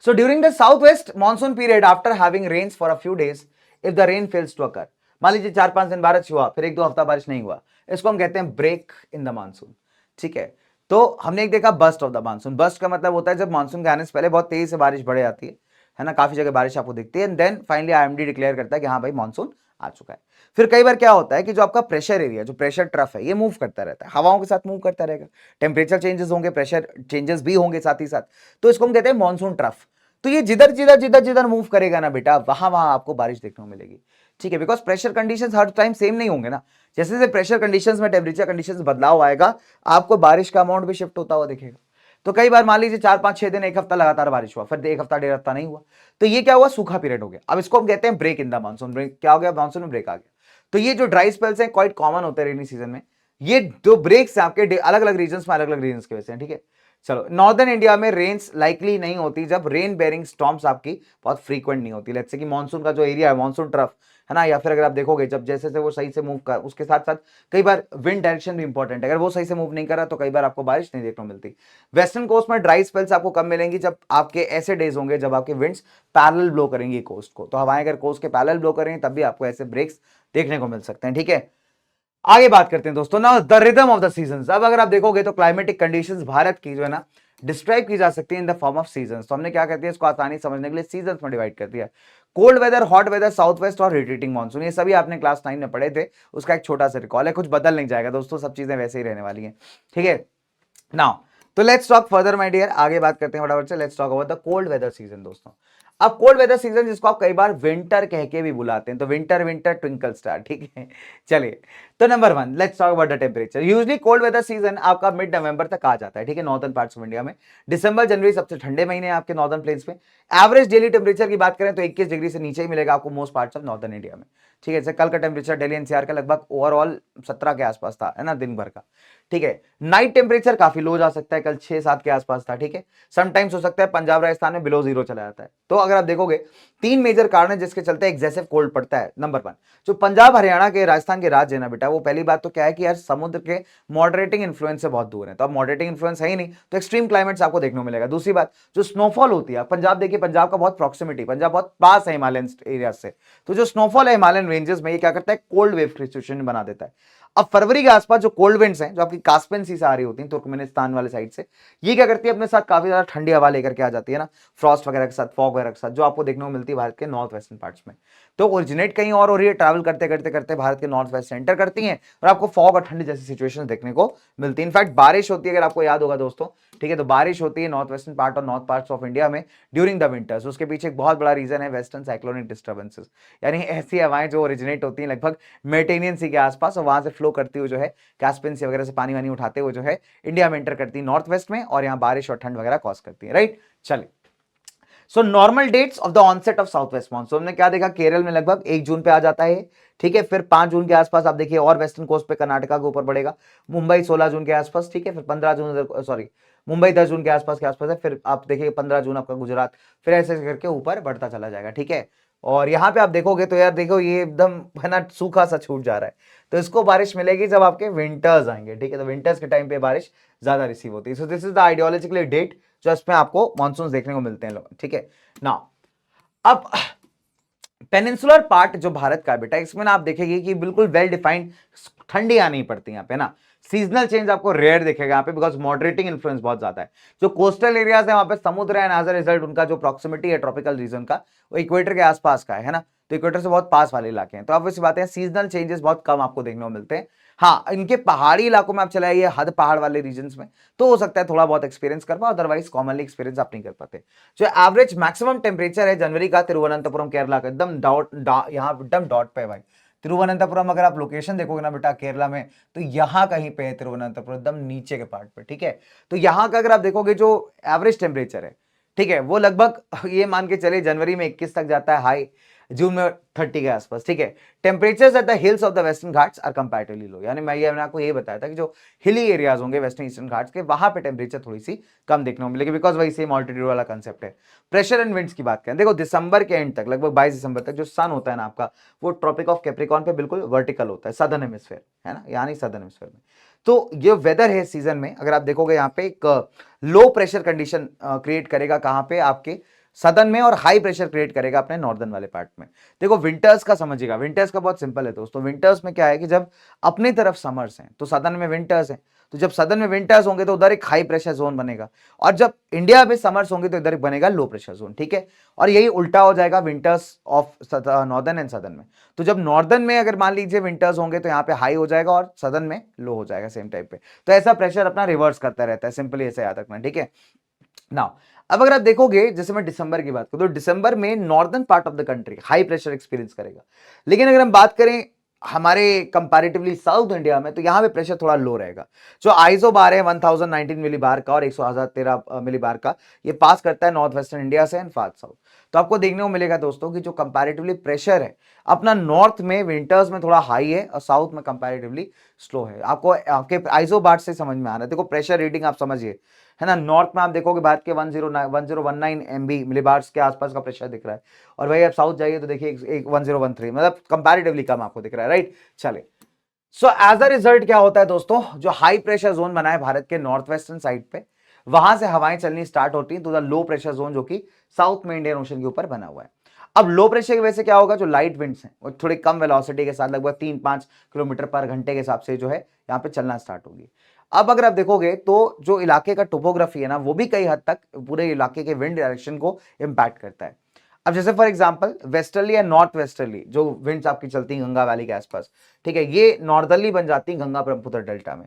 [SPEAKER 1] So during the southwest monsoon period, after having rains for a few days, if the rain fails to occur, मान लीजिए 4-5 दिन बारिश हुआ, फिर 1-2 हफ्ता बारिश नहीं हुआ, इसको हम कहते हैं ब्रेक इन द मानसून। ठीक है, तो हमने एक देखा burst of the monsoon. Burst का मतलब होता है जब मानसून के आने से पहले बहुत तेजी से बारिश बढ़ जाती है ना, काफी जगह बारिश आपको दिखती है, and then finally IMD declare करता है कि हाँ भाई मानसून आ चुका है। फिर कई बार क्या होता है कि जो आपका प्रेशर एरिया, जो प्रेशर ट्रफ है, ये मूव करता रहता है, हवाओं के साथ मूव करता रहेगा, टेम्परेचर चेंजेस होंगे, प्रेशर चेंजेस भी होंगे साथ ही साथ, तो इसको हम कहते हैं मानसून ट्रफ। तो ये जिधर जिधर जिधर जिधर मूव करेगा ना बेटा, वहां वहां आपको बारिश देखने को मिलेगी। ठीक है, because pressure conditions her time same नहीं होंगे ना, जैसे जैसे प्रेशर कंडीशंस में टेम्परेचर कंडीशंस बदलाव आएगा, आपको बारिश का अमाउंट भी शिफ्ट होता हुआ दिखेगा। तो कई बार मान लीजिए 4-5-6 दिन, 1 हफ्ता लगातार बारिश हुआ, फिर 1 हफ्ता 1.5 हफ्ता नहीं हुआ, तो ये क्या हुआ, सूखा पीरियड हो गया। अब इसको हम कहते हैं break in the monsoon. Break क्या हो गया, मानसून में ब्रेक आ गया। तो ये जो ड्राई स्पेल्स हैं क्वाइट कॉमन होते हैं रेनी सीजन में। ये जो ब्रेक्स हैं आपके अलग अलग रीजन में, अलग अलग रीजन की वजह से, ठीक है। चलो, नॉर्दर्न इंडिया में रेन्स लाइकली नहीं होती जब रेन बेयरिंग स्टॉर्म्स आपकी बहुत फ्रीक्वेंट नहीं होती। लेट्स से कि मानसून का जो एरिया है, मानसून ट्रफ है ना, या फिर अगर आप देखोगे जब जैसे से वो सही से मूव कर, उसके साथ साथ कई बार विंड डायरेक्शन भी इंपॉर्टेंट है, अगर वो सही से मूव नहीं कर रहा तो कई बार आपको बारिश नहीं देखने को मिलती। वेस्टर्न कोस्ट में ड्राई स्पेल्स आपको कम मिलेंगी जब आपके ऐसे डेज होंगे जब आपके विंड्स पैरेलल ब्लो करेंगी कोस्ट को। तो हवाएं अगर कोस्ट के पैरेलल ब्लो करेंगे तब भी आपको ऐसे ब्रेक्स देखने को मिल सकते हैं। ठीक है, आगे बात करते हैं दोस्तों ना, the rhythm of the seasons. अब अगर आप देखोगे तो क्लाइमेटिक कंडीशंस भारत की जो है ना डिस्क्राइब की जा सकती है in the form of seasons. तो हमने क्या कहते हैं इसको आसानी समझने के लिए सीजंस में डिवाइड कर दिया। Cold weather, hot weather, south west और रिट्रीटिंग मानसून, ये सभी आपने क्लास 9 में पढ़े थे, उसका एक छोटा सा रिकॉल है, कुछ बदल नहीं जाएगा दोस्तों, सब चीजें वैसे ही रहने वाली हैं। ठीक है, नाउ तो let's talk further my dear, आगे बात करते हैं फटाफट से। Let's talk about the cold weather season दोस्तों। अब कोल्ड वेदर सीजन जिसको आप कई बार विंटर कह के भी बुलाते हैं, तो विंटर विंटर ट्विंकल स्टार। ठीक है, चलिए, तो number 1 let's talk about the temperature. Usually cold weather season आपका मिड नवंबर तक आ जाता है। ठीक है, नॉर्दर्न पार्ट्स ऑफ इंडिया में दिसंबर जनवरी सबसे ठंडे महीने हैं आपके नॉर्दर्न प्लेन्स में। एवरेज डेली टेम्परेचर की बात करें तो 21 डिग्री से नीचे ही मिलेगा आपको most parts of northern India में। ठीक है, जैसे कल का टेम्परेचर दिल्ली एनसीआर का लगभग ओवरऑल 17 के आसपास था, है ना, दिन भर का। ठीक है, नाइट टेम्परेचर काफी लो जा सकता है, कल 6-7 के आसपास था। ठीक है, समटाइम्स हो सकता है पंजाब राजस्थान में बिलो जीरो चला जाता है। तो अगर आप देखोगे 3 मेजर कारण है जिसके चलते एक्सेसिव कोल्ड पड़ता है। नंबर 1, जो पंजाब हरियाणा के राजस्थान के राज्य है ना बेटा, वो पहली बात तो क्या है कि यार समुद्र के मॉडरेटिंग इन्फ्लुएंस से बहुत दूर है, तो अब मॉडरेटिंग इन्फ्लुएंस है ही नहीं, तो एक्सट्रीम क्लाइमेट्स आपको देखने को मिलेगा। दूसरी बात, जो स्नोफॉल होती है, पंजाब देखिए, पंजाब का बहुत प्रॉक्सिमिटी, पंजाब बहुत पास है हिमालयन एरिया से, तो जो स्नोफॉल है हिमालयन रेंजेस में, ये क्या करता है, कोल्ड वेव की सिचुएशन बना देता है। अब फरवरी के आसपास जो कोल्ड विंड्स हैं, जो आपकी कास्पियन सी से आ रही होती हैं तुर्कमेनिस्तान वाले साइड से, ये क्या करती है, अपने साथ काफी ज्यादा ठंडी हवा लेकर के आ जाती है ना, फ्रॉस्ट वगैरह के साथ, फॉग वगैरह के साथ, जो आपको देखने को मिलती है भारत के नॉर्थ वेस्टर्न पार्ट्स में। तो ओरिजिनेट कहीं और हो रही है, ट्रैवल करते करते करते भारत के नॉर्थ वेस्ट सेंटर करती हैं, और आपको फॉग और ठंडी जैसी सिचुएशन देखने को मिलती है। इनफैक्ट बारिश होती है, अगर आपको याद होगा दोस्तों, ठीक है, तो बारिश होती है नॉर्थ वेस्टर्न पार्ट और नॉर्थ पार्ट्स ऑफ इंडिया में ड्यूरिंग द विंटर्स। उसके पीछे एक बहुत बड़ा रीजन है वेस्टर्न साइक्लोनिक डिस्टर्बेंसेस, यानी ऐसी हवाएं जो ओरिजिनेट होती हैं लगभग मेडिटेरियन सी के आसपास, और वहां से फ्लो करती हुई जो है कैस्पियन सी वगैरह से पानी वानी उठाते हुए जो है इंडिया में एंटर करती है नॉर्थ वेस्ट में, और यहाँ बारिश और ठंड वगैरह कॉज करती है। राइट, चलिए, so normal dates of the onset of south west monsoon, हमने क्या देखा, केरल में लगभग 1 जून पे आ जाता है। ठीक है, फिर 5 जून के आसपास आप देखिए और वेस्टर्न कोस्ट पे कर्नाटका के ऊपर बढ़ेगा, मुंबई 16 जून के आसपास। ठीक है, फिर 15 जून, सॉरी, मुंबई 10 जून के आसपास है, फिर आप देखिए 15 जून आपका गुजरात, फिर ऐसे करके ऊपर बढ़ता चला जाएगा। ठीक है, और यहाँ पे आप देखोगे तो यार देखो ये एकदम है ना सूखा सा छूट जा रहा है, तो इसको बारिश मिलेगी जब आपके विंटर्स आएंगे। ठीक है, तो विंटर्स के टाइम पे बारिश ज्यादा रिसीव होती है। So this is the ideological date जो इसमें आपको मानसून देखने को मिलते हैं लोग। ठीक है ना, अब पेनिनसुलर पार्ट जो भारत का है बेटा, इसमें ना आप देखेंगे कि बिल्कुल वेल डिफाइंड ठंडी आनी पड़ती है यहाँ पे ना, सीजनल चेंज आपको रेयर दिखेगा यहाँ पे, बिकॉज मॉडरेटिंग इन्फ्लुएंस बहुत ज्यादा है। जो कोस्टल एरियाज है वहां पे समुद्र है, एज अ रिजल्ट उनका जो प्रॉक्सिमिटी है ट्रॉपिकल रीजन का, वो इक्वेटर के आसपास का है ना, तो इक्वेटर से बहुत पास वाले इलाके हैं, तो आप वैसी बातें, सीजनल चेंजेस बहुत कम आपको देखने को मिलते हैं। हाँ, इनके पहाड़ी इलाकों में आप चले आइए, हद पहाड़ वाले रीजन में, तो हो सकता है थोड़ा बहुत एक्सपीरियंस कर पाओ, अदरवाइज कॉमनली एक्सपीरियंस आप नहीं कर पाते। जो एवरेज मैक्सिमम टेम्परेचर है जनवरी का तिरुवनंतपुरम केरला का, एकदम यहाँ एकदम डॉट पे है भाई। तिरुवनंतपुरम अगर आप लोकेशन देखोगे ना बेटा केरला में, तो यहाँ कहीं पे है तिरुवनंतपुरम, एकदम नीचे के पार्ट पे। ठीक है, तो यहाँ का अगर आप देखोगे जो एवरेज टेम्परेचर है, ठीक है, वो लगभग ये मान के चले जनवरी में 21 तक जाता है हाई, जून में 30 के आसपास। ठीक है, temperatures at the hills of the western Ghats are comparatively low, यानी मैंने आपको ये बताया था कि जो हिली एरियाज होंगे वेस्टर्न ईस्टर्न घाट्स के, वहां पे टेम्परेचर थोड़ी सी कम देखने को मिलेगी, बिकॉज वही सेम ऑल्टीट्यूड वाला कंसेप्ट है। प्रेशर एंड विंड्स की बात करें, देखो दिसंबर के एंड तक, लगभग 22 दिसंबर तक जो सन होता है ना आपका, वो ट्रॉपिक ऑफ कैप्रिकॉर्न पे बिल्कुल वर्टिकल होता है, सदर्न हेमिस्फीयर है ना, यानी सदर्न हेमिस्फीयर में। तो ये वेदर है सीजन में, अगर आप देखोगे यहाँ पे एक लो प्रेशर कंडीशन क्रिएट करेगा, कहां पे, आपके सदर्न में और हाई प्रेशर क्रिएट करेगा अपने नॉर्दर्न वाले पार्ट में। देखो विंटर्स का समझिएगा, विंटर्स का बहुत सिंपल है दोस्तों। विंटर्स में क्या है कि जब अपनी तरफ समर्स हैं तो सदर्न में विंटर्स हैं, तो जब सदर्न में विंटर्स होंगे तो उधर एक हाई प्रेशर जोन बनेगा, और जब इंडिया में समर्स होंगे तो इधर एक बनेगा लो प्रेशर जोन, ठीक है। और यही उल्टा हो जाएगा winters of northern and southern में। तो जब नॉर्दर्न में अगर मान लीजिए विंटर्स होंगे तो यहाँ पे हाई हो जाएगा और सदर्न में लो हो जाएगा सेम टाइप पे। तो ऐसा प्रेशर अपना रिवर्स करता रहता है, सिंपली ऐसे याद रखना, ठीक है ना। अब अगर आप देखोगे, जैसे मैं दिसंबर की बात करूं तो दिसंबर में northern part of the country high pressure experience करेगा, लेकिन अगर हम बात करें हमारे कंपैरेटिवली साउथ इंडिया में तो यहां पे प्रेशर थोड़ा लो रहेगा। जो आइसो बार है 1019 मिली बार का और 10013 मिली बार का, ये पास करता है नॉर्थ वेस्टर्न इंडिया से एंड फार साउथ। तो आपको देखने को मिलेगा दोस्तों कि जो कंपैरेटिवली प्रेशर है अपना नॉर्थ में विंटर्स में थोड़ा हाई है और साउथ में कंपैरेटिवली स्लो है। आपको आपके आइसो बार से समझ में आ रहा है, देखो प्रेशर रीडिंग आप समझिए, है ना। नॉर्थ में आप देखोगे भारत के 1019 MB मिलीबार्स के आसपास का प्रेशर दिख रहा है, और भाई आप साउथ जाइए तो देखिए 1013, मतलब कंपैरेटिवली कम आपको दिख रहा है, राइट। चले, सो एज अ रिजल्ट क्या होता है दोस्तों, जो हाई प्रेशर जोन बना है भारत के नॉर्थ वेस्टर्न साइड पे, वहां से हवाएं चलनी स्टार्ट होती हैं तो द लो प्रेशर जोन जो कि साउथ में इंडियन ओशन के ऊपर बना हुआ है। अब लो प्रेशर की वजह से क्या होगा, जो लाइट विंड्स हैं वो थोड़ी कम वेलोसिटी के साथ लगभग 3-5 किलोमीटर पर घंटे के हिसाब से जो है यहाँ पे चलना स्टार्ट होगी। अब अगर आप देखोगे तो जो इलाके का टोपोग्राफी है ना, वो भी कई हद तक पूरे इलाके के विंड डायरेक्शन को इंपैक्ट करता है। अब जैसे फॉर एग्जांपल वेस्टर्ली या नॉर्थ वेस्टर्ली जो विंड्स आपकी चलती हैं गंगा वैली के आसपास, ठीक है, ये नॉर्दर्ली बन जाती हैं गंगा ब्रह्मपुत्र डेल्टा में।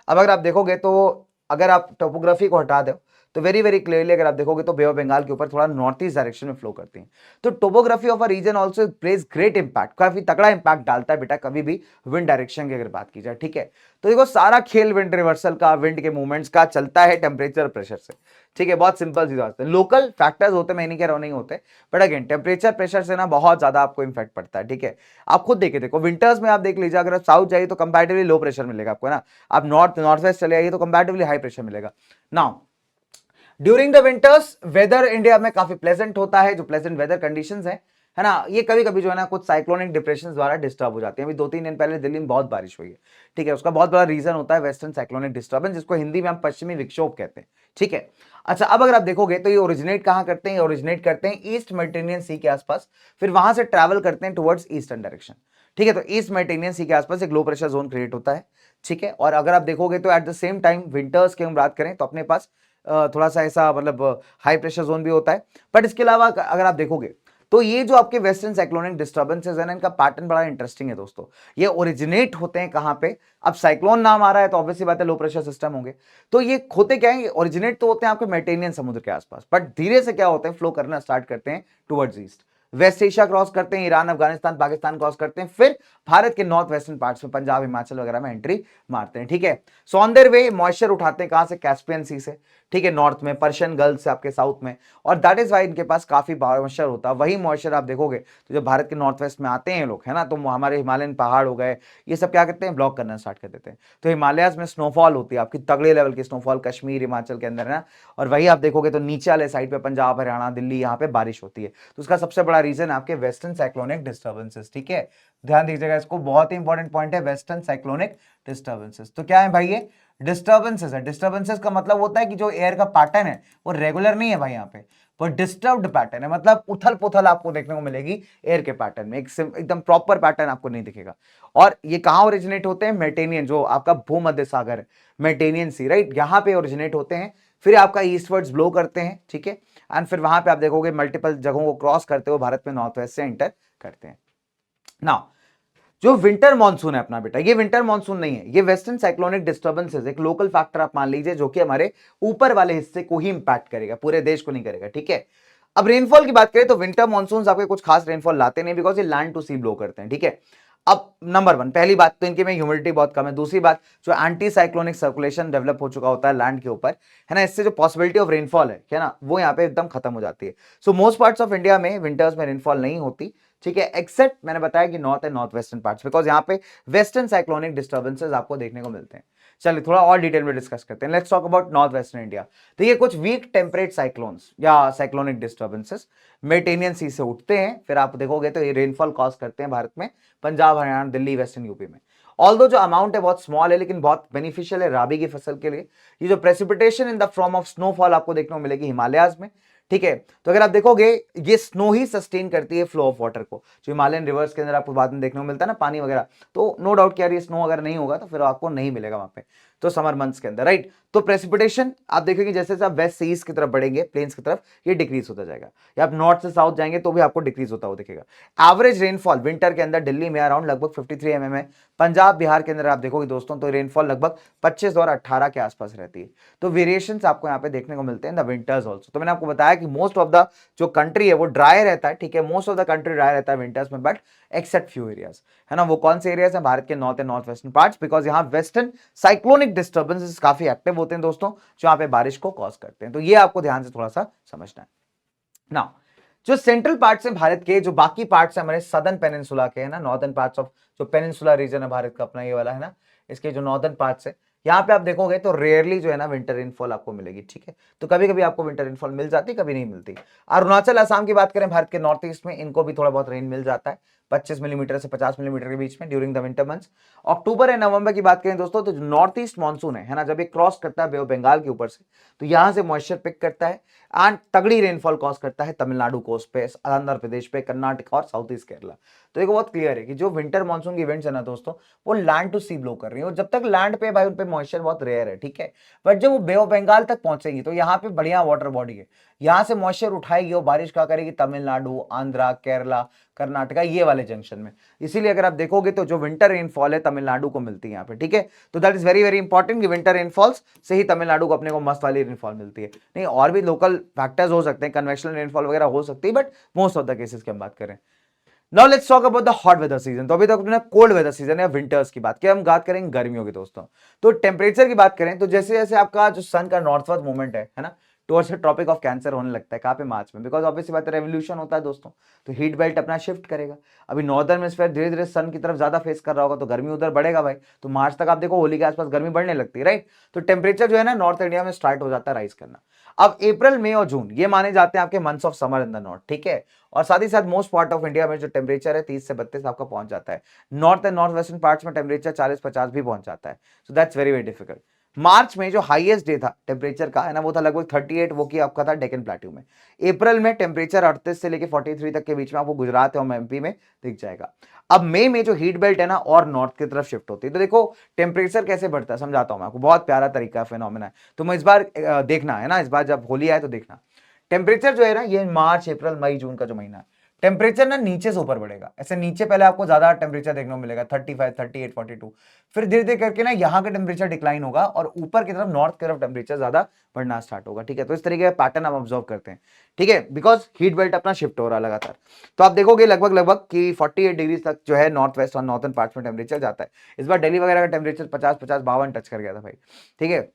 [SPEAKER 1] अब अगर आप देखोगे तो अगर आप टोपोग्राफी को हटा दो तो वेरी वेरी क्लियरली अगर आप देखोगे तो बे ऑफ बंगाल के ऊपर थोड़ा नॉर्थ ईस्ट डायरेक्शन में फ्लो करती हैं। तो topography of a region also plays great impact, काफी तगड़ा इंपैक्ट डालता है बेटा कभी भी विंड डायरेक्शन की अगर बात की जाए, ठीक है। तो देखो सारा खेल विंड रिवर्सल का, विंड के मूवमेंट्स का चलता है टेम्परेचर प्रेशर से, ठीक है। बहुत सिंपल सी बात है, लोकल फैक्टर्स होते, मैं नहीं कह रहा हूं नहीं होते, बट अगेन टेम्परेचर प्रेशर से ना बहुत ज्यादा आपको इफेक्ट पड़ता है, ठीक है। आप खुद देखे देखो विंटर्स में आप देख लीजिए, अगर आप साउथ जाइए तो कंपैरेटिवली लो प्रेशर मिलेगा आपको ना, आप नॉर्थ वेस्ट चले आइए तो कंपैरेटिवली हाई प्रेशर मिलेगा। Now during the winters weather India में काफी प्लेजेंट होता है, जो प्लेजेंट वेदर कंडीशंस है ना, ये कभी कभी जो है ना कुछ साइक्लोनिक डिप्रेशन द्वारा डिस्टर्ब हो जाती है। अभी 2-3 दिन पहले दिल्ली में बहुत बारिश हुई है, ठीक है, उसका बहुत बड़ा रीजन होता है वेस्टर्न साइक्लोनिक डिस्टर्बेंस, जिसको हिंदी में हम पश्चिमी विक्षोभ कहते हैं, ठीक है। अच्छा, अब अगर आप देखोगे तो ये ओरिजिनेट कहां करते हैं, ओरिजिनेट करते हैं ईस्ट मेडिटेरियन सी के आसपास, फिर वहां से ट्रैवल करते हैं टुवर्ड्स ईस्टर्न डायरेक्शन, ठीक है। तो ईस्ट मेडिटेरियन सी के आसपास एक लो प्रेशर जोन क्रिएट होता है, ठीक है। और अगर आप देखोगे तो at the same time winters की हम बात करें तो अपने पास थोड़ा सा ऐसा मतलब हाई प्रेशर जोन भी होता है। बट इसके अलावा अगर आप देखोगे तो ये जो आपके वेस्टर्न साइक्लोनिक डिस्टर्बेंसेस है ना, इनका पैटर्न बड़ा इंटरेस्टिंग है दोस्तों। ये ओरिजिनेट होते हैं कहां पे, अब साइक्लोन नाम आ रहा है तो ऑब्वियसली बात है लो प्रेशर सिस्टम होंगे। तो ये होते क्या है, ओरिजिनेट तो होते हैं आपके मेडिटेरियन समुद्र के आसपास, बट धीरे से क्या होते हैं फ्लो करना स्टार्ट करते हैं towards east, west Asia cross करते हैं, ईरान अफगानिस्तान पाकिस्तान क्रॉस करते हैं, फिर भारत के नॉर्थ वेस्टर्न पार्ट्स में पंजाब हिमाचल वगैरह में एंट्री मारते हैं, ठीक है। So on their way moisture उठाते हैं कहां से, कैस्पियन सी से, ठीक है, नॉर्थ में पर्शियन गल्फ से आपके साउथ में, और दैट इज वाई इनके पास काफी मॉइस्चर होता है। वही मॉइस्चर आप देखोगे तो जब भारत के नॉर्थ वेस्ट में आते हैं लोग, है ना, तो हमारे हिमालयन पहाड़ हो गए, ये सब क्या करते हैं, ब्लॉक करना स्टार्ट कर देते हैं। तो हिमालयाज में स्नोफॉल होती है आपकी तगड़े लेवल की स्नोफॉल, कश्मीर हिमाचल के अंदर है ना, और वही आप देखोगे तो नीचे वाले साइड पे पंजाब हरियाणा दिल्ली यहाँ पे बारिश होती है। तो उसका सबसे बड़ा रीजन आपके वेस्टर्न साइक्लोनिक डिस्टर्बेंसेस, ठीक है, ध्यान दीजिएगा इसको, बहुत ही इंपॉर्टेंट पॉइंट है वेस्टर्न साइक्लोनिक डिस्टर्बेंसेस। तो क्या है भाई, ये डिस्टर्बेंसेस है। डिस्टर्बेंसेस का मतलब होता है कि जो एयर का पैटर्न है वो रेगुलर नहीं है भाई, यहाँ पे वो डिस्टर्ब्ड पैटर्न है, मतलब उथल पुथल आपको देखने को मिलेगी एयर के पैटर्न में, एकदम प्रॉपर पैटर्न आपको नहीं दिखेगा। और ये कहां ओरिजिनेट होते हैं, मेडिटेरियन जो आपका भूमध्य सागर है, मेडिटेरियन सी, राइट, यहां पे ओरिजिनेट होते हैं, फिर आपका ईस्टवर्ड्स ब्लो करते हैं, ठीक है, एंड फिर वहां पे आप देखोगे मल्टीपल जगहों को क्रॉस करते हुए भारत में नॉर्थ वेस्ट से एंटर करते हैं। नाउ जो विंटर मॉनसून है अपना बेटा, ये विंटर मॉनसून नहीं है, ये वेस्टर्न साइक्लोनिक डिस्टर्बेंसेस एक लोकल फैक्टर आप मान लीजिए, जो कि हमारे ऊपर वाले हिस्से को ही इंपैक्ट करेगा, पूरे देश को नहीं करेगा, ठीक है। अब रेनफॉल की बात करें तो विंटर मॉनसून आपके कुछ खास रेनफॉल लाते नहीं, बिकॉज ये लैंड टू सी ब्लो करते हैं, ठीक है। अब नंबर 1 पहली बात तो इनके में ह्यूमिडिटी बहुत कम है, दूसरी बात जो एंटी साइक्लोनिक सर्कुलेशन डेवलप हो चुका होता है लैंड के ऊपर, है ना, इससे जो पॉसिबिलिटी ऑफ रेनफॉल है ना, वो यहाँ पे एकदम खत्म हो जाती है। So most parts of India में विंटर्स में रेनफॉल नहीं होती, ठीक है, एक्सेप्ट मैंने बताया कि north and north western parts, because यहाँ पे वेस्टर्न साइक्लोनिक डिस्टर्बेंसेस आपको देखने को मिलते हैं। चलिए थोड़ा और डिटेल में डिस्कस करते हैं, let's talk about north western India. तो ये कुछ वीक टेम्परेट साइक्लोन्स या साइक्लोनिक डिस्टर्बेंसेस मेडिटेरियन सी से उठते हैं, फिर आप देखोगे तो ये रेनफॉल कॉज करते हैं भारत में पंजाब हरियाणा दिल्ली वेस्टर्न यूपी में। ऑल्दो जो अमाउंट है बहुत स्मॉल है, लेकिन बहुत बेनिफिशियल है राबी की फसल के लिए। ये जो precipitation in the form of snowfall आपको देखने को मिलेगी हिमालयाज में, ठीक है। तो अगर आप देखोगे ये स्नो ही सस्टेन करती है फ्लो ऑफ वाटर को, जो हिमालयन रिवर्स के अंदर आपको बाद में देखने को मिलता है ना पानी वगैरह, तो नो डाउट कि यार ये स्नो अगर नहीं होगा तो फिर आपको नहीं मिलेगा वहां पे, तो समर मंथ्स के अंदर, राइट। तो प्रेसिपिटेशन आप देखेंगे जैसे जैसे आप वेस्ट से ईस्ट की तरफ बढ़ेंगे प्लेन्स की तरफ, ये डिक्रीज होता जाएगा, या आप नॉर्थ से साउथ जाएंगे तो भी आपको डिक्रीज होता हुआ दिखेगा। एवरेज रेनफॉल विंटर के अंदर दिल्ली में अराउंड लगभग 53 mm है। पंजाब बिहार के अंदर आप देखोगे दोस्तों तो रेनफॉल लगभग 25 और 18 के आसपास रहती है। तो वेरिएशन आपको यहाँ पे देखने को मिलते हैं द विंटर्स ऑल्सो। तो मैंने आपको बताया कि मोस्ट ऑफ द जो कंट्री है वो ड्राई रहता है, ठीक है, most of the country dry रहता है विंटर्स में, बट एक्सेप्ट फ्यू एरियाज, है ना। वो कौन से एरियाज हैं? भारत के north and north western parts, because यहाँ वेस्टर्न साइक्लोनिक डिस्टर्बेंसेस काफी एक्टिव होते हैं दोस्तों, जो यहाँ पे बारिश को कॉज करते हैं। तो ये आपको ध्यान से थोड़ा सा समझना है ना। जो सेंट्रल पार्ट्स हैं भारत के, जो बाकी पार्ट्स हैं हमारे सदर्न पेनिनसुला के, है ना, नॉर्दर्न पार्ट्स ऑफ जो पेनिनसुला रीजन है भारत का अपना ये वाला, है ना, इसके जो नॉर्दर्न पार्ट्स है, यहाँ पे आप देखोगे तो रेयरली जो है ना विंटर रेनफॉल आपको मिलेगी, ठीक है। तो कभी कभी आपको विंटर रेनफॉल मिल जाती, कभी नहीं मिलती। अरुणाचल असम की बात करें भारत के नॉर्थ ईस्ट में, इनको भी थोड़ा बहुत रेन मिल जाता है, 25 मिलीमीटर से 50 मिलीमीटर के बीच में during the winter months. October and November की बात करें दोस्तों तो जो नॉर्थ ईस्ट मानसून है ना, जब ये क्रॉस करता है बे ऑफ बंगाल के ऊपर से, तो यहां से मॉइस्चर पिक करता है एंड तगड़ी रेनफॉल कॉज करता है तमिलनाडु कोस्ट पे, आंध्र प्रदेश पे, कर्नाटक और साउथ ईस्ट केरला। तो एक बहुत क्लियर है कि जो विंटर मानसून की इवेंट्स है ना दोस्तों, वो लैंड टू सी ब्लो कर रही है, और जब तक लैंड पे भाई उन पे मॉइस्चर बहुत रेयर है, ठीक है। बट जब वो बे ऑफ बंगाल तक पहुंचेंगी तो यहाँ पे बढ़िया वाटर बॉडी है, यहाँ से मॉइस्चर उठाएगी और बारिश क्या करेगी? तमिलनाडु, आंध्रा, केरला, कर्नाटका, ये वाले जंक्शन में। इसीलिए अगर आप देखोगे तो जो विंटर रेनफॉल है तमिलनाडु को मिलती है यहाँ पे, ठीक है। तो that is very very important कि विंटर रेनफॉल्स से ही तमिलनाडु को अपने को मस्त वाली रेनफॉल मिलती है। नहीं, और भी लोकल फैक्टर्स हो सकते हैं, कन्वेंशनल रेनफॉल वगैरह हो सकती है, but most of the cases की हम बात करें। Now let's talk about the hot weather season. तो अभी तक अपने कोल्ड वेदर सीजन या विंटर्स की बात की, हम बात करेंगे गर्मियों की दोस्तों। तो टेम्परेचर की बात करें तो जैसे जैसे आपका जो सन का नॉर्थवर्ड मूवमेंट है ना, towards the tropic of cancer होने लगता है, कहाँ पे? मार्च में, बिकॉज ऑब्वियसली बात है रेवोल्यूशन होता है दोस्तों, तो हीट बेल्ट अपना शिफ्ट करेगा। अभी नॉर्दर्न हेमिस्फीयर धीरे धीरे सन की तरफ ज्यादा फेस कर रहा होगा, तो गर्मी उधर बढ़ेगा भाई, तो मार्च तक आप देखो होली के आसपास गर्मी बढ़ने लगती है, राइट। तो टेम्परेचर जो है ना नॉर्थ इंडिया में स्टार्ट हो जाता है राइज करना। अब अप्रैल, मई और जून ये माने जाते हैं आपके months of summer in the north, ठीक है। और साथ ही साथ मोस्ट पार्ट ऑफ इंडिया में जो टेम्परेचर है 30 से 32 आपका पहुंच जाता है। North and north western parts में टेम्परेचर 40-50 भी पहुंच जाता है। So that's very very difficult. मार्च में जो हाईएस्ट डे था टेम्परेचर का, है ना, वो था लगभग 38, वो की आपका था डेक्कन प्लेट्यू में। अप्रैल में टेम्परेचर 38 से लेकर 43 तक के बीच में आपको गुजरात और एमपी में दिख जाएगा। अब मई में जो हीट बेल्ट है ना और नॉर्थ की तरफ शिफ्ट होती है, तो देखो टेम्परेचर कैसे बढ़ता है, समझाता हूं मैं आपको, बहुत प्यारा तरीका फिनोमेना है। तो मैं इस बार देखना है ना, इस बार जब होली आए तो देखना टेम्परेचर जो है ना, ये मार्च, अप्रैल, मई, जून का जो महीना है, टेम्परेचर ना नीचे से ऊपर बढ़ेगा। ऐसे नीचे पहले आपको ज्यादा टेम्परेचर देखने को मिलेगा 35, 38, 42, फिर धीरे धीरे करके ना यहाँ का टेम्परेचर डिक्लाइन होगा और ऊपर की तरफ नॉर्थ की तरफ टेम्परेचर ज्यादा बढ़ना स्टार्ट होगा, ठीक है। तो इस तरीके का पैटर्न हम ऑब्जर्व करते हैं, ठीक है, बिकॉज हीट बेल्ट अपना शिफ्ट हो रहा है लगातार। तो आप देखोगे लगभग लगभग कि 48 डिग्री तक जो है नॉर्थ वेस्ट और नॉर्थन पार्ट्स में टेम्परेचर जाता है। इस बार दिल्ली वगैरह का टेम्परेचर 50-50, 52 टच कर गया था भाई, ठीक है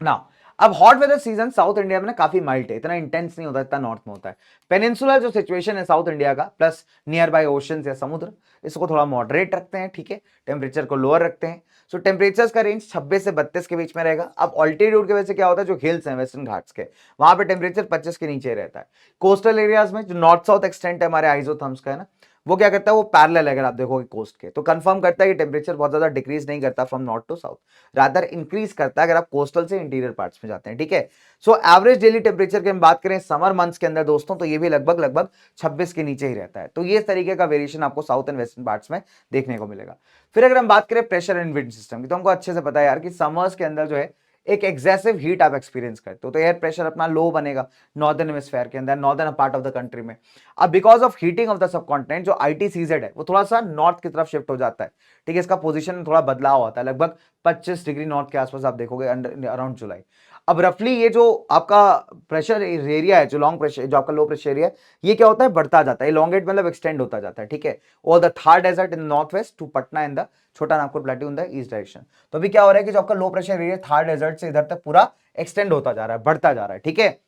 [SPEAKER 1] ना। अब hot weather season south India में ना काफी माइल्ड है, इतना इंटेंस नहीं होता जितना नॉर्थ में होता है। पेनिनसुलर जो सिचुएशन है साउथ इंडिया का, प्लस नियर बाय ओशन या समुद्र, इसको थोड़ा मॉडरेट रखते हैं, ठीक है, टेम्परेचर को लोअर रखते हैं। सो टेम्परेचर का रेंज 26 से 32 के बीच में रहेगा। अब ऑल्टीट्यूड की वजह से क्या होता है, जो हिल्स हैं वेस्टर्न घाट्स के, वहां पे टेम्परेचर 25 के नीचे रहता है। कोस्टल एरियाज में जो नॉर्थ साउथ एक्सटेंट है हमारे आइसोथर्म्स का, है ना, वो क्या करता है, वो पैरेलल है अगर आप देखोगे कोस्ट के, तो कंफर्म करता है कि टेम्परेचर बहुत ज्यादा डिक्रीज नहीं करता from north to south, rather increase करता है अगर आप कोस्टल से इंटीरियर पार्ट्स में जाते हैं, ठीक है। सो एवरेज डेली टेम्परेचर की हम बात करें समर मंथ्स के अंदर दोस्तों, तो ये भी लगभग लगभग 26 के नीचे ही रहता है। तो ये तरीके का वेरिएशन आपको साउथ एंड वेस्टर्न पार्ट्स में देखने को मिलेगा। फिर अगर हम बात करें प्रेशर एंड विंड सिस्टम की, तो हमको अच्छे से पता है यार कि समर्स के अंदर जो है एक एक्सेसिव हीट आप एक्सपीरियंस करते हो, तो एयर प्रेशर अपना लो बनेगा नॉर्दर्न हेमिस्फीयर के अंदर, northern part of the country में। अब because of heating of the subcontinent, जो आईटीसीजेड है वो थोड़ा सा नॉर्थ की तरफ शिफ्ट हो जाता है, ठीक है, इसका पोजीशन में थोड़ा बदलाव होता है, लगभग 25 डिग्री नॉर्थ के आसपास आप देखोगे अराउंड जुलाई। अब रफली ये जो आपका प्रेशर एरिया है, जो लॉन्ग प्रेशर, जो आपका लो प्रेशर एरिया है, ये क्या होता है, बढ़ता जाता है, लॉन्गेट मतलब एक्सटेंड होता जाता है, ठीक है। और the Thar desert in north west to Patna in the Chota Nagpur plateau in the east direction. तो अभी क्या हो रहा है कि जो आपका low pressure area Thar desert से इधर तक पूरा एक्सटेंड होता जा रहा है, बढ़ता जा रहा है, ठीक है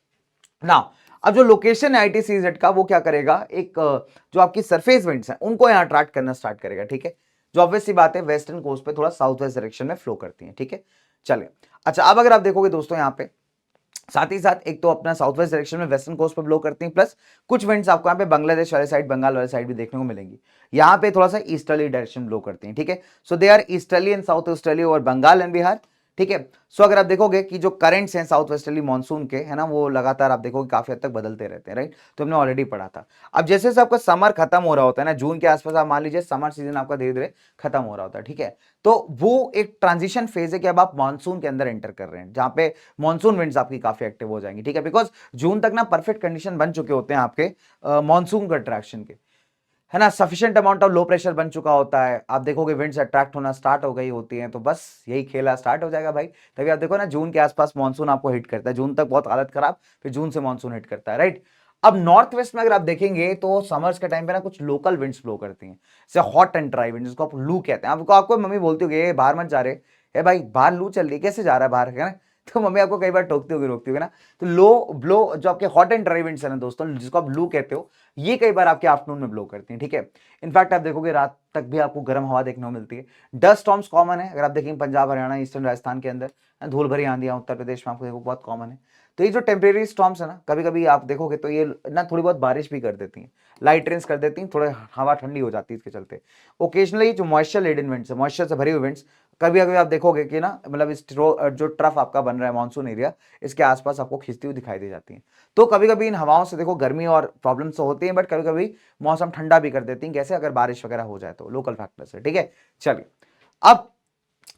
[SPEAKER 1] ना। अब जो लोकेशन है आईटीसीजेड का, वो क्या करेगा, एक जो आपकी सरफेस विंड्स हैं उनको यहाँ अट्रैक्ट करना स्टार्ट करेगा, ठीक है, जो ऑब्वियस सी बात है वेस्टर्न कोस्ट पे थोड़ा साउथ वेस्ट डायरेक्शन में फ्लो करती है, ठीक है। चलिए, अच्छा, अब अगर आप देखोगे दोस्तों यहाँ पे साथ ही साथ एक तो अपना साउथ वेस्ट डायरेक्शन में वेस्टर्न कोस्ट पे ब्लो करती हैं, प्लस कुछ विंड्स आपको यहाँ पे बांग्लादेश वाले साइड, बंगाल वाले साइड भी देखने को मिलेंगी, यहाँ पे थोड़ा सा ईस्टर्ली डायरेक्शन ब्लो करती हैं, ठीक है। So they are easterly and south easterly over Bengal and Bihar, ठीक है। सो अगर आप देखोगे कि जो करंट्स हैं साउथ वेस्टर्ली मानसून के, है ना, वो लगातार आप देखोगे काफी हद तक बदलते रहते हैं, राइट। तो हमने ऑलरेडी पढ़ा था। अब जैसे जैसे आपका समर खत्म हो रहा होता है ना, जून के आसपास आप मान लीजिए समर सीजन आपका धीरे धीरे खत्म हो रहा होता है, ठीक है। तो वो एक ट्रांजिशन फेज है कि अब आप मानसून के अंदर एंटर कर रहे हैं, जहां पे मानसून विंड्स आपकी काफी एक्टिव हो जाएंगी, ठीक है। बिकॉज जून तक ना परफेक्ट कंडीशन बन चुके होते हैं आपके मानसून के अट्रैक्शन के, है ना। Sufficient amount of low pressure बन चुका होता है, आप देखोगे विंड्स अट्रैक्ट होना स्टार्ट हो गई होती हैं, तो बस यही खेला स्टार्ट हो जाएगा भाई। तभी आप देखो ना जून के आसपास मानसून आपको हिट करता है, जून तक बहुत हालत खराब, फिर जून से मानसून हिट करता है, राइट। अब नॉर्थ वेस्ट में अगर आप देखेंगे तो समर्स के टाइम पे ना कुछ लोकल विंड्स ब्लो करती हैं, जैसे हॉट एंड ड्राई विंड, जिसको आप लू कहते हैं। आपको मम्मी बोलती होगी बाहर मत जा रहे, है भाई बाहर लू चल रही है, कैसे जा रहा है बाहर, है ना। तो मम्मी आपको कई बार टोकती होगी, रोकती होगी ना। तो लो ब्लो जो आपके हॉट एंड ड्राई विंड्स है ना दोस्तों, जिसको आप लू कहते हो, ये कई बार आपके आफ्टरनून में ब्लो करती हैं, ठीक है। इनफैक्ट आप देखोगे रात तक भी आपको गर्म हवा देखने को मिलती है। डस्ट स्टॉर्म्स कॉमन है, अगर आप देखेंगे पंजाब हरियाणा ईस्टर्न राजस्थान के अंदर धूल भरी आंधियां उत्तर प्रदेश में आपको देखो बहुत कॉमन है। तो ये जो टेम्परेरी स्टॉर्म्स है ना, कभी कभी आप देखोगे तो ये ना थोड़ी बहुत बारिश भी कर देती हैं, लाइट रेन्स कर देती हैं, थोड़ा हवा ठंडी हो जाती है इसके चलते। ओकेजनली जो मॉइस्चर लेडन विंड्स है, मॉइस्चर से भरी हुई विंड्स, कभी कभी आप देखोगे कि ना मतलब इस जो ट्रफ आपका बन रहा है मानसून एरिया, इसके आसपास आपको खिंचती हुई दिखाई दे जाती है। तो कभी कभी इन हवाओं से देखो गर्मी और प्रॉब्लम्स तो होती हैं, बट कभी कभी मौसम ठंडा भी कर देती हैं, कैसे, अगर बारिश वगैरह हो जाए तो लोकल फैक्टर से, ठीक है। चलिए अब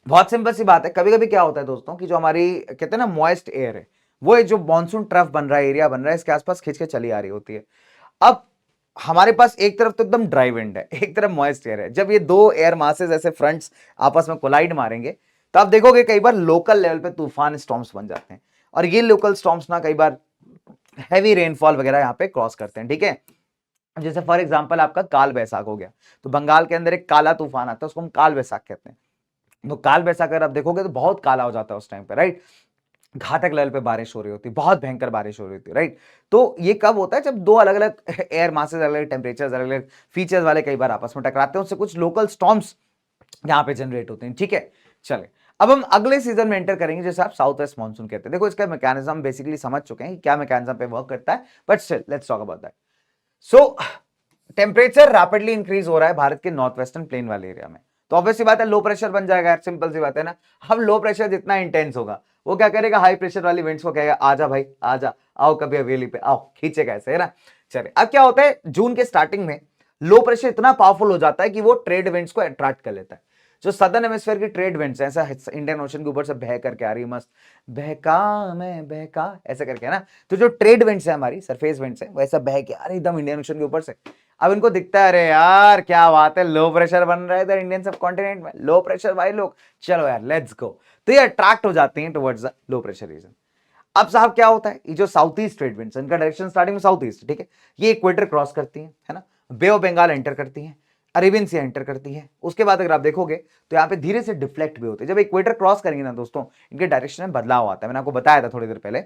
[SPEAKER 1] बहुत सिंपल सी बात है, कभी कभी क्या होता है दोस्तों कि जो हमारी कहते हैं ना मॉइस्ट एयर है, वो जो मानसून ट्रफ बन रहा है, एरिया बन रहा है, इसके आसपास खींच के चली आ रही होती है। अब हमारे पास एक तरफ तो एकदम ड्राई विंड है, एक तरफ मॉइस्ट एयर है। जब ये दो एयर मासेस ऐसे फ्रंट्स आपस में कोलाइड मारेंगे, तो आप देखोगे कई बार लोकल लेवल पे तूफान स्टॉर्म्स बन जाते हैं, और ये लोकल स्टॉर्म्स ना कई बार हैवी रेनफॉल वगैरह यहाँ पे क्रॉस करते हैं, ठीक है। जैसे फॉर एग्जांपल आपका काल बैसाख हो गया, तो बंगाल के अंदर एक काला तूफान आता है, उसको हम काल बैसाख कहते हैं। तो काल बैसाख अगर आप देखोगे तो बहुत काला हो जाता है उस टाइम पे, राइट। घातक लेवल पे बारिश हो रही होती है, बहुत भयंकर बारिश हो रही होती है, राइट। तो ये कब होता है, जब दो अलग अलग एयर मासेस, अलग अलग टेम्परेचर, अलग अलग फीचर्स वाले कई बार आपस में टकराते हैं, उससे कुछ लोकल स्टॉर्म्स यहाँ पे जनरेट होते हैं, ठीक है। चले अब हम अगले सीजन में एंटर करेंगे, जैसे आप साउथ वेस्ट मानसून कहते हैं। देखो इसका मैकेनिज्म बेसिकली समझ चुके हैं कि क्या मैकेनिज्म पे वर्क करता है, but still let's talk about that. So temperature rapidly increase हो रहा है भारत के नॉर्थ वेस्टर्न प्लेन वाले एरिया में, तो ऑब्वियस सी बात है लो प्रेशर बन जाएगा, सिंपल सी बात है ना। अब लो प्रेशर जितना इंटेंस होगा, वो क्या करेगा, हाई प्रेशर वाली विंड्स को कहेगा आजा भाई आजा, आओ कभी हवेली पे आओ, खींचेगा ऐसे, है ना। चलिए अब क्या होता है, जून के स्टार्टिंग में लो प्रेशर इतना पावरफुल हो जाता है कि वो ट्रेड विंड्स को अट्रैक्ट कर लेता है। जो सदर्न हेमिस्फीयर की ट्रेड विंड्स ऐसा इंडियन ओशन के ऊपर से बह करके आ रही है, मस्त बहका मैं बहका ऐसे करके, है ना। तो जो ट्रेड विंड्स है हमारी सरफेस विंड्स है, वैसा बह के आ रही एकदम इंडियन ओशन के ऊपर से। अब इनको दिखता है अरे यार क्या बात है, लो प्रेशर बन रहा है इधर इंडियन सब कॉन्टिनेंट में, लो प्रेशर भाई लोग, चलो यार लेट्स गो। तो ये अट्रैक्ट हो जाते हैं towards the low pressure region. अब साहब क्या होता है, ये जो साउथ ईस्ट ट्रेड विंड्स, इनका डायरेक्शन स्टार्टिंग में साउथ ईस्ट, ठीक है। ये इक्वेटर क्रॉस करती है ना, बे ऑफ बंगाल एंटर करती है, अरेबियन सी एंटर करती है। उसके बाद अगर आप देखोगे तो यहाँ पे धीरे से डिफ्लेक्ट भी होते हैं। जब इक्वेटर क्रॉस करेंगे ना दोस्तों, इनके डायरेक्शन में बदलाव आता है, मैंने आपको बताया था थोड़ी देर पहले।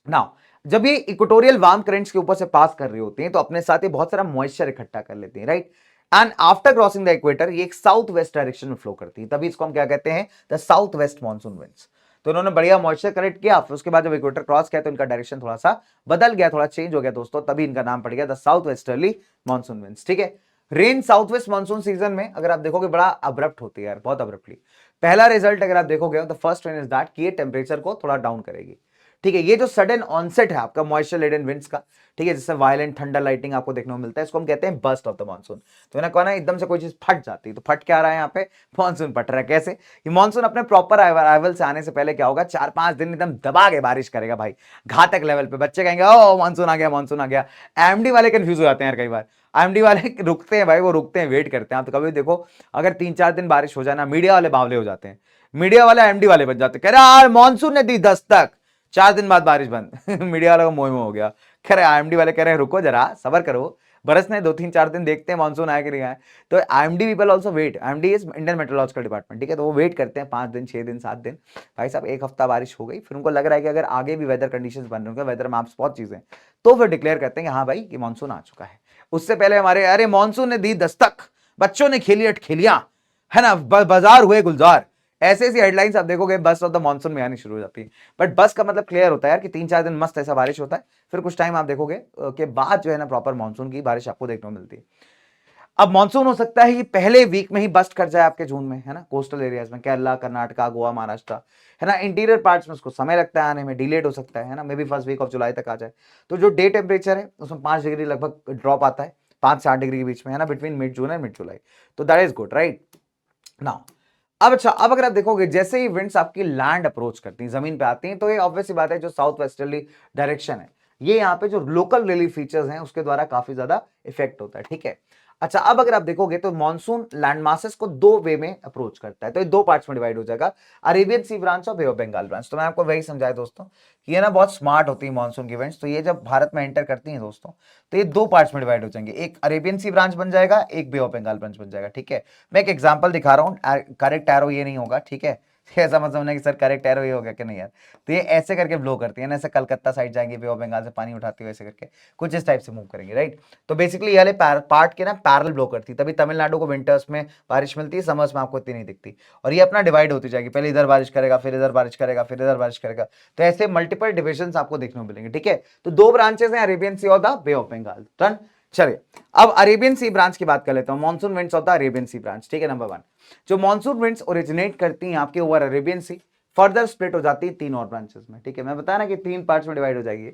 [SPEAKER 1] नाउ जब ये इक्वेटोरियल वार्म करंट्स के ऊपर से पास कर रही होती हैं, तो अपने साथ ही बहुत सारा मॉइस्चर इकट्ठा कर लेती हैं, right. And after crossing the equator ये एक साउथ वेस्ट डायरेक्शन में फ्लो करती है, तभी इसको हम क्या कहते हैं, the south west monsoon winds. तो इन्होंने बढ़िया मॉइस्चर कलेक्ट किया, फिर उसके बाद जब इक्वेटर क्रॉस किया तो इनका डायरेक्शन थोड़ा सा बदल गया, थोड़ा चेंज हो गया दोस्तों, तभी इनका नाम पड़ गया the south westerly monsoon winds, ठीक है। Rain south west monsoon season में अगर आप देखोगे बड़ा अब्रप्ट होती है यार, बहुत अब्रप्टली। पहला रिजल्ट अगर आप देखोगे the first one is that कि ये टेम्परेचर को थोड़ा डाउन करेगी, ठीक है। ये जो सडन ऑनसेट है आपका मॉइस्चर लेडन विंड्स का, ठीक है, जिससे वायलेंट थंडर लाइटिंग आपको देखने को मिलता है, इसको हम कहते हैं बस्ट ऑफ द मानसून। तो मैंने कहा ना एकदम से कोई चीज फट जाती है, तो फट क्या रहा है यहाँ पे, मानसून फट रहा है। कैसे, ये मानसून अपने प्रॉपर अराइवल से आने से पहले क्या होगा, 4-5 दिन एकदम दबा के बारिश करेगा भाई, घातक लेवल पे। बच्चे कहेंगे ओ मानसून आ गया, मानसून आ गया। एमडी वाले कंफ्यूज हो जाते हैं यार कई बार, एमडी वाले रुकते हैं भाई, वो रुकते हैं, वेट करते हैं। आप तो कभी देखो अगर 3-4 दिन बारिश हो जाए ना, मीडिया वाले बावले हो जाते हैं, मीडिया वाले एमडी वाले बन जाते हैं, कह रहे यार मानसून ने दी दस्तक, 4 दिन बाद बारिश बंद मीडिया वाला को मोह में हो गया। खैर आईएमडी वाले कह रहे हैं रुको जरा सबर करो, बरसने 2-3-4 दिन देखते हैं मानसून आए कि नहीं आए। तो IMD people also wait, IMD is Indian meteorological department, ठीक है। तो वो वेट करते हैं 5 दिन 6 दिन 7 दिन, भाई साहब एक हफ्ता बारिश हो गई, फिर उनको लग रहा है कि अगर आगे भी वेदर कंडीशंस बन रहे हैं, वेदर मैप्स बहुत चीजें, तो फिर डिक्लेयर करते हैं कि हाँ भाई कि मानसून आ चुका है। उससे पहले हमारे अरे मानसून ने दी दस्तक, बच्चों ने खेली अटखेलियां, है ना, बाजार हुए गुलजार, ऐसे ऐसी हेडलाइंस आप देखोगे बस ऑफ द मानसून में आनी शुरू हो जाती है। बट बस का मतलब क्लियर होता है यार कि 3-4 दिन मस्त ऐसा बारिश होता है, फिर कुछ टाइम आप देखोगे के बाद जो है ना प्रॉपर मानसून की बारिश आपको देखने को मिलती है। अब मानसून हो सकता है ये पहले वीक में ही बस्ट कर जाए आपके जून में, है ना, कोस्टल एरियाज में, केरला, कर्नाटका, गोवा, महाराष्ट्र, है ना, इंटीरियर पार्ट्स में उसको समय लगता है आने में, डिलेड हो सकता है ना, maybe first week of July तक आ जाए। तो जो डे टेम्परेचर है उसमें 5 डिग्री लगभग ड्रॉप आता है, 5 से 8 डिग्री के बीच में, है ना, between mid June and mid July. तो that is good, right now. अब अच्छा, अब अगर आप देखोगे जैसे ही विंड्स आपकी लैंड अप्रोच करती हैं, जमीन पे आती हैं, तो ये ऑब्वियस सी बात है जो साउथ वेस्टर्ली डायरेक्शन है, ये यहाँ पे जो लोकल रिलीफ फीचर्स हैं उसके द्वारा काफी ज्यादा इफेक्ट होता है, ठीक है। अच्छा, अब अगर आप देखोगे तो मॉनसून लैंड मासेस को दो वे में अप्रोच करता है, तो ये दो पार्ट्स में डिवाइड हो जाएगा, अरेबियन सी ब्रांच और बे ऑफ बंगाल ब्रांच। तो मैं आपको वही समझाया दोस्तों कि ये ना बहुत स्मार्ट होती है मॉनसून की इवेंट्स, तो ये जब भारत में एंटर करती हैं दोस्तों, तो ये दो पार्ट्स में डिवाइड हो जाएंगे, एक अरेबियन सी ब्रांच बन जाएगा, एक बे ऑफ बंगाल ब्रांच बन जाएगा, ठीक है। मैं एक एग्जांपल दिखा रहा हूँ, करेक्ट एरो ये नहीं होगा, ठीक है। ऐसा मत समझना कि सर करेक्ट एरो ये हो गया कि नहीं यार। तो ये ऐसे करके ब्लो करती है ना, ऐसे कलकत्ता साइड जाएंगे, बे ऑफ बंगाल से पानी उठाते हुए ऐसे करके कुछ इस टाइप से मूव करेंगे, राइट। तो बेसिकली ये वाले पार्ट के ना पैरेलल ब्लो करती है, तभी तमिलनाडु को विंटर्स में बारिश मिलती है, समर्स में आपको इतनी नहीं दिखती। और ये अपना डिवाइड होती जाएगी, पहले इधर बारिश करेगा, फिर इधर बारिश करेगा, फिर इधर बारिश करेगा, तो ऐसे मल्टीपल डिविजन आपको देखने को मिलेंगे, ठीक है। तो दो ब्रांचेस हैं, अरेबियन सी और the bay of Bengal. Done. चलिए, अब अरेबियन सी ब्रांच की बात कर लेता हूं, monsoon winds of the Arabian sea branch, ठीक है। नंबर 1, जो मॉनसून विंड्स ओरिजिनेट करती हैं आपके ओवर अरेबियन सी, फर्दर स्प्लिट हो जाती है तीन और ब्रांचेस में, ठीक है। मैं बताया ना कि तीन पार्ट्स में डिवाइड हो जाएगी।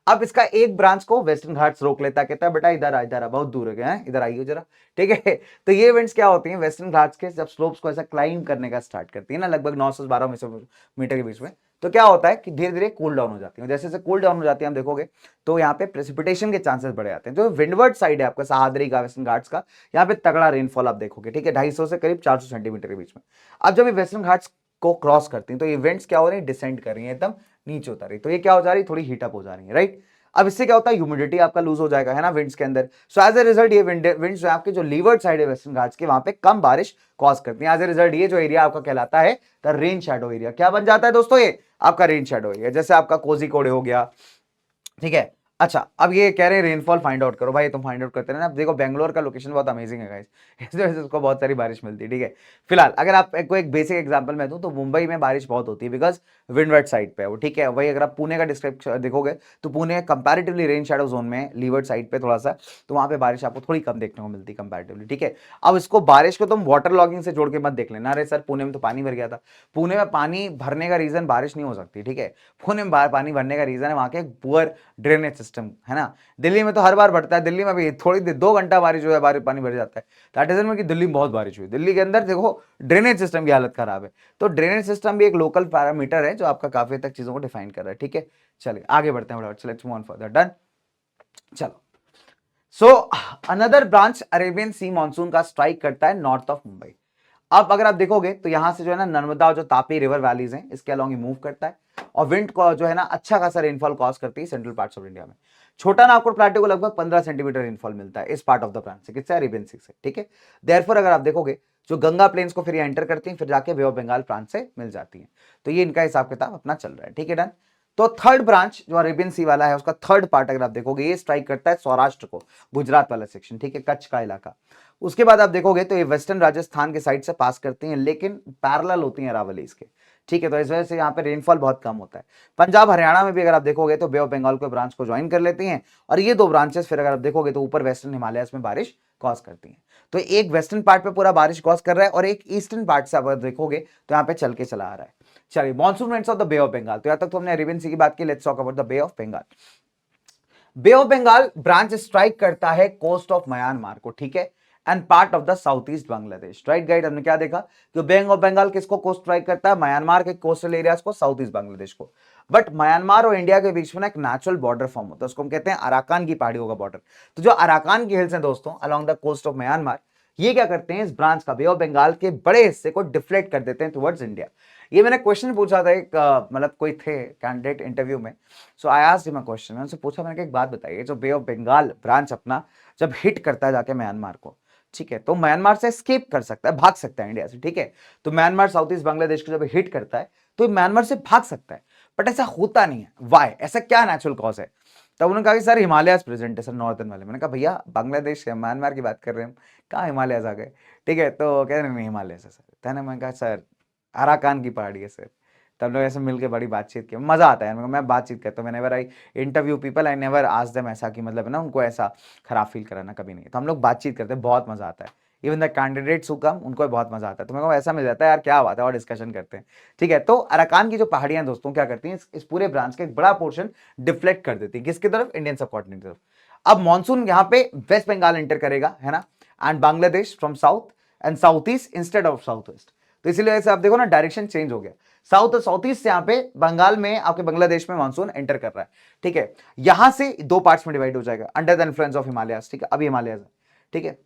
[SPEAKER 1] अब इसका एक ब्रांच को वेस्टर्न घाट्स रोक लेता है, कहता है बेटा इधर आ, इधर आ, बहुत दूर है क्या, इधर आइए जरा, ठीक है। तो ये इवेंट्स क्या होती हैं, वेस्टर्न घाट्स के जब स्लोप्स को ऐसा क्लाइंब करने का स्टार्ट करती है ना, लगभग 900 से 1200 मीटर के बीच में, तो क्या होता है कि धीरे धीरे कूल डाउन हो जाती है। जैसे जैसे कूल डाउन हो जाती है, हम देखोगे तो यहाँ पे प्रेसिपिटेशन के चांसेस बढ़े जाते हैं। जो विंडवर्ड साइड है आपका सहादरी का, वेस्टर्न घाट्स का, यहाँ पे तगड़ा रेनफॉल आप देखोगे, ठीक है, 250 से करीब 400 सेंटीमीटर के बीच में। अब जब ये वेस्टर्न घाट्स को क्रॉस करती हैं तो इवेंट्स क्या हो रही है, डिसेंड कर रही है, एकदम नीचे उतर रही, तो ये क्या हो जा रही है, थोड़ी हीटअप हो जा रही है, राइट। अब इससे क्या होता है, ह्यूमिडिटी आपका लूज हो जाएगा, है ना, विंड्स के अंदर। सो एज ए रिजल्ट ये विंड्स जो आपके जो लीवर्ड साइड है वेस्टर्न घाट्स के, वहां पे कम बारिश कॉज करती है। एज ए रिजल्ट ये जो एरिया आपका कहलाता है द रेन शैडो एरिया, क्या बन जाता है दोस्तों, ये आपका रेन शैडो एरिया, जैसे आपका कोझिकोड हो गया, ठीक है। अच्छा, अब ये कह रहे हैं रेनफॉल फाइंड आउट करो, भाई तुम फाइंड आउट करते रहना। अब देखो बेंगलोर का लोकेशन बहुत अमेजिंग है गाइस, इस वजह से उसको बहुत सारी बारिश मिलती है, ठीक है। फिलहाल अगर आपको एक बेसिक एग्जांपल मैं दूं तो मुंबई में बारिश बहुत होती है, बिकॉज विंडवर्ड साइड पे है वो, ठीक है। वही अगर आप पुणे का डिस्क्रिप्ट देखोगे तो Pune comparatively rain shadow zone में, लीवर्ड साइड पे थोड़ा सा, तो वहां पे बारिश आपको थोड़ी कम देखने को मिलती है कंपैरेटिवली, ठीक है। अब इसको बारिश को तुम वाटर लॉगिंग से जोड़ के मत देख लेना, अरे सर पुणे में तो पानी भर गया था। पुणे में पानी भरने का रीजन बारिश नहीं हो सकती, ठीक है। पुणे में पानी भरने का रीजन है वहां के पुअर ड्रेनेज सिस्टम, है ना। दिल्ली में तो हर बार बढ़ता है, दिल्ली में भी थोड़ी देर 2 घंटा बारिश जो है बारिश पानी भर जाता है। दैट इज में कि दिल्ली में बहुत बारिश हुई, दिल्ली के अंदर देखो ड्रेनेज सिस्टम की हालत खराब है। तो ड्रेनेज सिस्टम भी एक लोकल पैरामीटर है जो आपका काफी तक चीजों को डिफाइन कर रहा है, ठीक है। चलिए आगे बढ़ते हैं, let's move on further. Done. चलो, सो अनदर ब्रांच अरेबियन सी मानसून का स्ट्राइक करता है नॉर्थ ऑफ मुंबई। अब अगर आप देखोगे तो यहां से जो है ना नर्मदा और जो तापी रिवर वैलीज हैं इसके अलॉन्ग ही मूव करता है, और विंड को जो है ना अच्छा खासा रेनफॉल कॉज करती है सेंट्रल पार्ट्स ऑफ इंडिया में। छोटा नागपुर प्लाटो को लगभग 15 सेंटीमीटर रेनफॉल मिलता है इस पार्ट ऑफ द ब्रांच से, किससे, अरेबियन सी से, ठीक है। देयरफॉर अगर आप देखोगे जो गंगा प्लेन्स को फिर एंटर करती हैं, फिर जाके बे ऑफ बंगाल प्रांत से मिल जाती है। तो ये इनका हिसाब किताब अपना चल रहा है, ठीक है। डन। तो थर्ड ब्रांच जो अरेबियन सी वाला है उसका थर्ड पार्ट अगर आप देखोगे ये स्ट्राइक करता है सौराष्ट्र को, गुजरात वाला सेक्शन, ठीक है, कच्छ का इलाका। उसके बाद आप देखोगे तो ये वेस्टर्न राजस्थान के साइड से पास करती हैं, लेकिन पैरेलल होती हैं अरावली इसके, ठीक है। तो इस वजह से यहाँ पे रेनफॉल बहुत कम होता है। पंजाब हरियाणा में भी अगर आप देखोगे तो बे ऑफ बंगाल के ब्रांच को ज्वाइन कर लेती हैं, और ये दो ब्रांचेस फिर अगर आप देखोगे तो ऊपर वेस्टर्न हिमालयस में बारिश कॉज करती हैं। तो एक वेस्टर्न पार्ट पे पूरा बारिश कॉज कर रहा है, और एक ईस्टर्न पार्ट से आप देखोगे तो यहाँ पे चल के चला आ रहा है। चलिए, monsoon winds of the bay of Bengal, तो यहां तक तो हमने अरेबियन सी की बात की, let's talk about the bay of Bengal. Bay of Bengal branch strike करता है कोस्ट ऑफ म्यांमार को, ठीक है, and part of the south east Bangladesh. Right guys, हमने क्या देखा कि बे ऑफ बंगाल किसको कोस्ट स्ट्राइक करता है, म्यांमार के कोस्टल एरियाज को, साउथ ईस्ट बांग्लादेश को। बट म्यांमार और इंडिया के बीच में ना एक नेचुरल बॉर्डर फॉर्म होता है, उसको हम कहते हैं अराकान की पहाड़ियों का बॉर्डर। तो जो अराकान की हिल्स हैं दोस्तों along the coast of Myanmar, ये क्या करते हैं, इस ब्रांच का बे ऑफ बंगाल के बड़े हिस्से को डिफ्लेक्ट कर देते हैं टुवर्ड्स इंडिया। ये मैंने क्वेश्चन पूछा था एक मतलब कोई थे कैंडिडेट इंटरव्यू में, so I asked him a question, मैंने उनसे पूछा, मैंने कहा एक बात बताइए, जो बे ऑफ बंगाल ब्रांच अपना जब हिट करता है जाके म्यांमार को, ठीक है, तो म्यांमार से स्केप कर सकता है, भाग सकता है इंडिया से, ठीक है। तो म्यांमार साउथ ईस्ट बांग्लादेश को जब हिट करता है तो म्यांमार से भाग सकता है, बट ऐसा होता नहीं है, वाई, ऐसा क्या नेचुरल कॉज है। तब उन्होंने कहा कि सर हिमालयस प्रेजेंट है सर, नॉर्थन वाले। मैंने कहा भैया बांग्लादेश या म्यांमार की बात कर रहे हैं हम, कहाँ हिमालयस आ गए, ठीक है। तो कह रहे नहीं हिमालयस है सर, मैंने कहा सर अराकान की पहाड़ी है सर, तो हम लोग ऐसे मिलके बड़ी बातचीत की, मजा आता है यार, मैं बातचीत करता हूँ। Whenever I interview people I never ask them ऐसा कि मतलब ना उनको ऐसा खराब फील कराना कभी नहीं। तो हम लोग बातचीत करते हैं, बहुत मजा आता है। Even the candidates who come उनको भी बहुत मजा आता है। तो मेरे को ऐसा मिल जाता है यार क्या बात है, और डिस्कशन करते हैं। ठीक है, तो अराकान की जो पहाड़ियां दोस्तों क्या करती हैं, इस पूरे ब्रांच का एक बड़ा पोर्शन डिफ्लेक्ट कर देती है किसकी तरफ, इंडियन सबकॉन्टिनेंट की तरफ। अब मानसून यहाँ पे वेस्ट बंगाल एंटर करेगा, है ना, and Bangladesh from south and south east instead of south waste. तो इसीलिए ऐसे आप देखो ना डायरेक्शन चेंज हो गया, साउथ और साउथ ईस्ट से यहाँ पे बंगाल में आपके बांग्लादेश में मानसून एंटर कर रहा है। ठीक है, यहां से दो पार्ट्स में डिवाइड हो जाएगा under the influence of Himalayas. ठीक है, अभी हिमालयस है। ठीक है,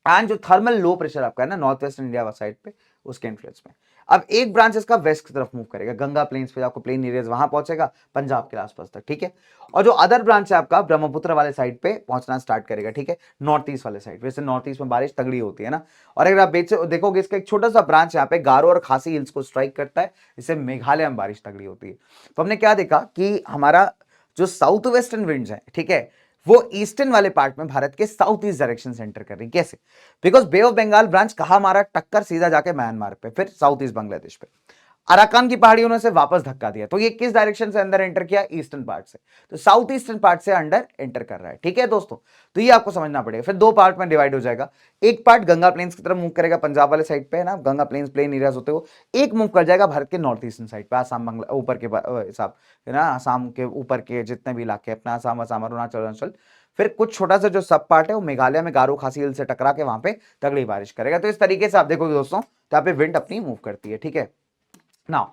[SPEAKER 1] एंड जो थर्मल लो प्रेशर आपका है ना नॉर्थ वेस्ट इंडिया साइड पे, उसके इन्फ्लुएंस में अब एक ब्रांच इसका वेस्ट की तरफ मूव करेगा, गंगा प्लेन्स पे आपको प्लेन एरियाज वहां पहुंचेगा पंजाब के आसपास तक। ठीक है, और जो अदर ब्रांच है आपका ब्रह्मपुत्र वाले साइड पे पहुंचना स्टार्ट करेगा। ठीक है, नॉर्थ ईस्ट वाले साइड, वैसे नॉर्थ ईस्ट में बारिश तगड़ी होती है ना। और अगर आप देखोगे इसका एक छोटा सा ब्रांच यहाँ पे गारो और खासी हिल्स को स्ट्राइक करता है, इससे मेघालय में बारिश तगड़ी होती है। तो हमने क्या देखा कि हमारा जो साउथ वेस्टर्न विंड्स है, ठीक है, वो ईस्टर्न वाले पार्ट में भारत के साउथ ईस्ट डायरेक्शन से एंटर कर रही। कैसे? Because bay of Bengal branch कहा हमारा टक्कर सीधा जाके म्यांमार पे, फिर साउथ ईस्ट बांग्लादेश पे। अराकान की पहाड़ियों ने से वापस धक्का दिया, तो ये किस डायरेक्शन से अंदर एंटर किया, ईस्टर्न पार्ट से। तो साउथ ईस्टर्न पार्ट से अंडर एंटर कर रहा है। ठीक है दोस्तों, तो ये आपको समझना पड़ेगा। फिर दो पार्ट में डिवाइड हो जाएगा, एक पार्ट गंगा प्लेन्स की तरफ मूव करेगा, पंजाब वाले साइड पे है ना, गंगा प्लेन्स प्लेन एरियाज होते हो। एक मूव कर जाएगा भारत के नॉर्थ ईस्टर्न साइड पे, आसाम बांग्ला ऊपर के हिसाब है ना, आसाम के ऊपर के जितने भी इलाके अपना आसाम आसाम अरुणाचल। फिर कुछ छोटा सा जो सब पार्ट है वो मेघालय में गारो खासी हिल से टकरा के वहां पे तगड़ी बारिश करेगा। तो इस तरीके से आप देखोगे दोस्तों, तो यहाँ पे विंड अपनी मूव करती है। ठीक है, नाउ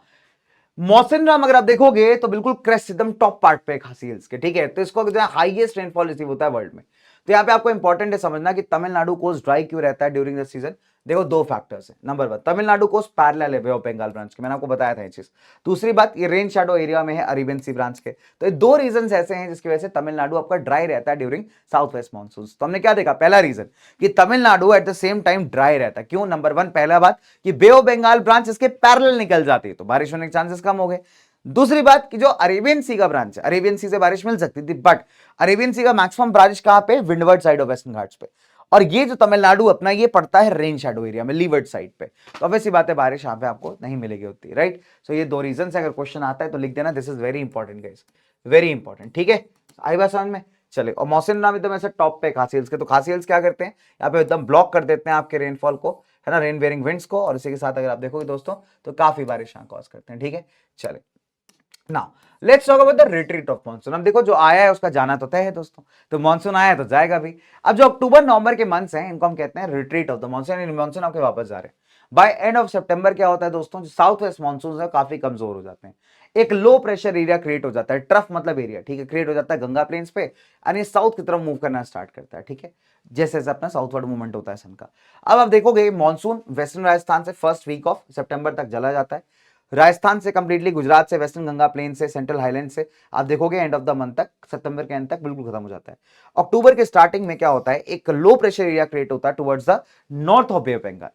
[SPEAKER 1] मौसिनराम अगर आप देखोगे तो बिल्कुल क्रेस्ट एकदम टॉप पार्ट पे खासी हिल्स के। ठीक है, तो इसको हाईएस्ट रेनफॉल रिसीव होता है वर्ल्ड में। तो यहाँ पे आपको इंपॉर्टेंट है समझना कि तमिलनाडु कोस्ट ड्राई क्यों रहता है ड्यूरिंग द सीजन। देखो दो फैक्टर्स है, number one Tamil Nadu coast parallel है बे ऑफ बंगाल ब्रांच के, मैंने आपको बताया था ये चीज। दूसरी बात ये रेन शैडो एरिया में है अरेबियन सी ब्रांच के। तो ये दो रीजन ऐसे हैं जिसकी वजह से तमिलनाडु आपका ड्राई रहता है ड्यूरिंग साउथ वेस्ट मानसून। तो हमने क्या देखा, पहला रीजन कि Tamil Nadu at the same time dry रहता है। क्यों? नंबर वन पहला बात कि बे ऑफ बंगाल ब्रांच इसके पैरेलल निकल जाती है, तो बारिश होने के चांसेस कम हो गए। दूसरी बात कि जो अरेबियन सी का ब्रांच है, अरेबियन सी से बारिश मिल सकती थी, बट अरेबियन सी का मैक्सिमम बारिश कहां पे, windward side of western Ghats पे। और ये जो तमिलनाडु अपना ये पड़ता है रेन शैडो एरिया में, लीवर्ड साइड पे। तो ऑब्वियस सी बात है बारिश यहाँ पे आपको नहीं मिलेगी होती, राइट। सो ये दो रीजन है, अगर क्वेश्चन आता है तो लिख देना, this is very important guys, very important. ठीक है, आई बात समझ में। चले, और मौसम नाम एकदम ऐसे टॉप पे खासी हिल्स के। तो खासी हिल्स क्या करते हैं, यहाँ पे एकदम ब्लॉक कर देते हैं आपके रेनफॉल को, है ना, रेन बेयरिंग विंड्स को। और इसी के साथ अगर आप देखोगे दोस्तों तो काफी बारिश यहाँ कॉज करते हैं। ठीक है, चले now let's talk about the retreat of monsoon. अब देखो जो आया है उसका जाना तो तय है दोस्तों, तो मानसून आया तो जाएगा भी। अब जो अक्टूबर नवंबर के मंथ्स हैं इनको हम कहते हैं retreat of the monsoon, monsoon आपके वापस जा रहे हैं। बाय एंड ऑफ सितंबर क्या होता है दोस्तों, जो साउथ वेस्ट मानसून है काफी कमजोर हो जाते हैं। एक लो प्रेशर एरिया क्रिएट हो जाता है, ट्रफ मतलब एरिया, ठीक है, क्रिएट हो जाता है गंगा प्लेन्स पे, यानी साउथ की तरफ मूव करना स्टार्ट करता है। ठीक है, जैसे जैसे अपना साउथवर्ड मूवमेंट होता है सन का। अब आप देखोगे मानसून वेस्टर्न राजस्थान से फर्स्ट वीक ऑफ सितंबर तक चला जाता है, राजस्थान से कंप्लीटली, गुजरात से, वेस्टर्न गंगा प्लेन से, सेंट्रल हाईलैंड से आप देखोगे एंड ऑफ द मंथ तक, सितंबर के एंड तक बिल्कुल खत्म हो जाता है। अक्टूबर के स्टार्टिंग में क्या होता है, एक लो प्रेशर एरिया क्रिएट होता है towards the north of bay of Bengal.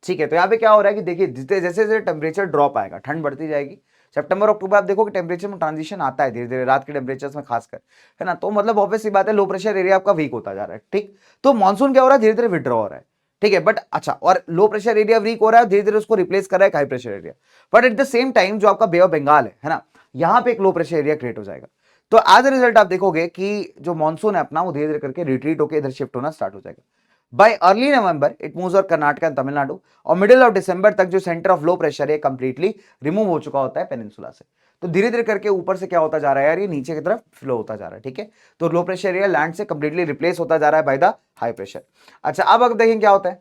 [SPEAKER 1] ठीक है, तो यहाँ पे क्या हो रहा है कि देखिए जैसे जैसे टेम्परेचर ड्रॉप आएगा, ठंड बढ़ती जाएगी। सितंबर अक्टूबर आप देखो कि टेम्परेचर में ट्रांजिशन आता है धीरे धीरे, रात के टेम्परेचर्स में खासकर, है ना। तो मतलब ऑब्वियस सी बात है लो प्रेशर एरिया आपका वीक होता जा रहा है। ठीक, तो मानसून क्या हो रहा है, धीरे धीरे विड्रॉ हो रहा है। ठीक है, बट अच्छा, और लो प्रेशर एरिया वीक हो रहा है, धीरे धीरे उसको रिप्लेस कर रहा है high pressure area. But at the same time जो आपका बे ऑफ बंगाल है ना, यहां पे एक लो प्रेशर एरिया क्रिएट हो जाएगा। तो एज अ रिजल्ट आप देखोगे कि जो मानसून है अपना वो धीरे धीरे करके रिट्रीट होकर इधर शिफ्ट होना स्टार्ट हो जाएगा। Bye early November it moves और कर्नाटक एंड तमिलनाडु, और मिडिल ऑफ दिसंबर तक जो सेंटर ऑफ लो प्रेशर है कंप्लीटली रिमूव हो चुका होता है पेनिनसुला से। तो धीरे धीरे करके ऊपर से क्या होता जा रहा है यार, ये नीचे की तरफ फ्लो होता जा रहा है। ठीक है, तो लो प्रेशर एरिया लैंड से कंप्लीटली रिप्लेस होता जा रहा है बाय द हाई प्रेशर। अच्छा, अब देखें क्या होता है,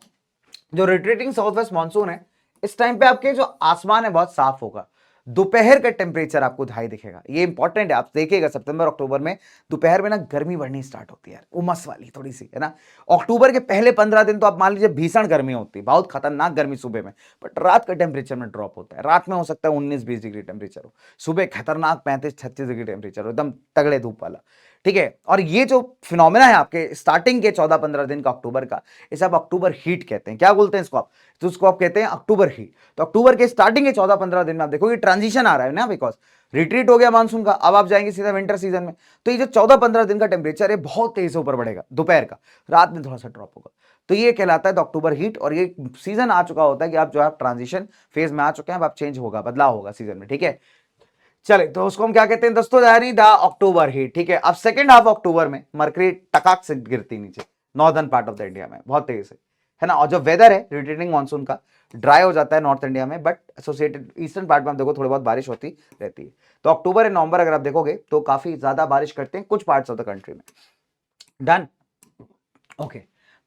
[SPEAKER 1] जो रिट्रीटिंग साउथ वेस्ट मानसून है इस टाइम पे आपके जो आसमान है बहुत साफ होगा, दोपहर का टेम्परेचर आपको हाई दिखेगा। ये इंपॉर्टेंट है, आप देखिएगा सितंबर अक्टूबर में दोपहर में ना गर्मी बढ़नी स्टार्ट होती है यार, उमस वाली थोड़ी सी, है ना। अक्टूबर के पहले 15 दिन तो आप मान लीजिए भीषण गर्मी होती है, बहुत खतरनाक गर्मी सुबह में, बट रात का टेम्परेचर में ड्रॉप होता है। रात में हो सकता है 19-20 डिग्री टेम्परेचर हो, सुबह खतरनाक 35-36 डिग्री टेम्परेचर हो, एकदम तगड़े धूप वाला। ठीक है, और ये जो फिनोमेना है आपके स्टार्टिंग के 14-15 दिन का अक्टूबर का, इसे आप अक्टूबर हीट कहते हैं। क्या बोलते हैं इसको आप, तो उसको आप कहते हैं अक्टूबर हीट। तो अक्टूबर के स्टार्टिंग के 14-15 दिन में आप देखोगे ट्रांजिशन आ रहा है ना, बिकॉज रिट्रीट हो गया मानसून का, अब आप जाएंगे सीधा विंटर सीजन में। तो ये जो 14-15 दिन का टेम्परेचर है बहुत तेजी से ऊपर बढ़ेगा दोपहर का, रात में थोड़ा सा ड्रॉप होगा। तो ये कहलाता है द अक्टूबर हीट, और ये सीजन आ चुका होता है कि आप जो है ट्रांजिशन फेज में आ चुके हैं, अब आप चेंज होगा, बदलाव होगा सीजन में, ठीक है। चले तो उसको हम क्या कहते हैं दोस्तों, यानी द अक्टूबर हीट, ठीक है। अब सेकंड हाफ अक्टूबर में मरकरी टकाक से गिरती नीचे northern part of the India में बहुत तेज से, है ना। और जो वेदर है रिटेनिंग मानसून का ड्राई हो जाता है नॉर्थ इंडिया में, बट एसोसिएटेड ईस्टर्न पार्ट में आप देखो थोड़ी बहुत बारिश होती रहती है। तो अक्टूबर एंड नवंबर अगर आप देखोगे तो काफी ज्यादा बारिश करते हैं कुछ पार्ट्स ऑफ द कंट्री में। Done, okay.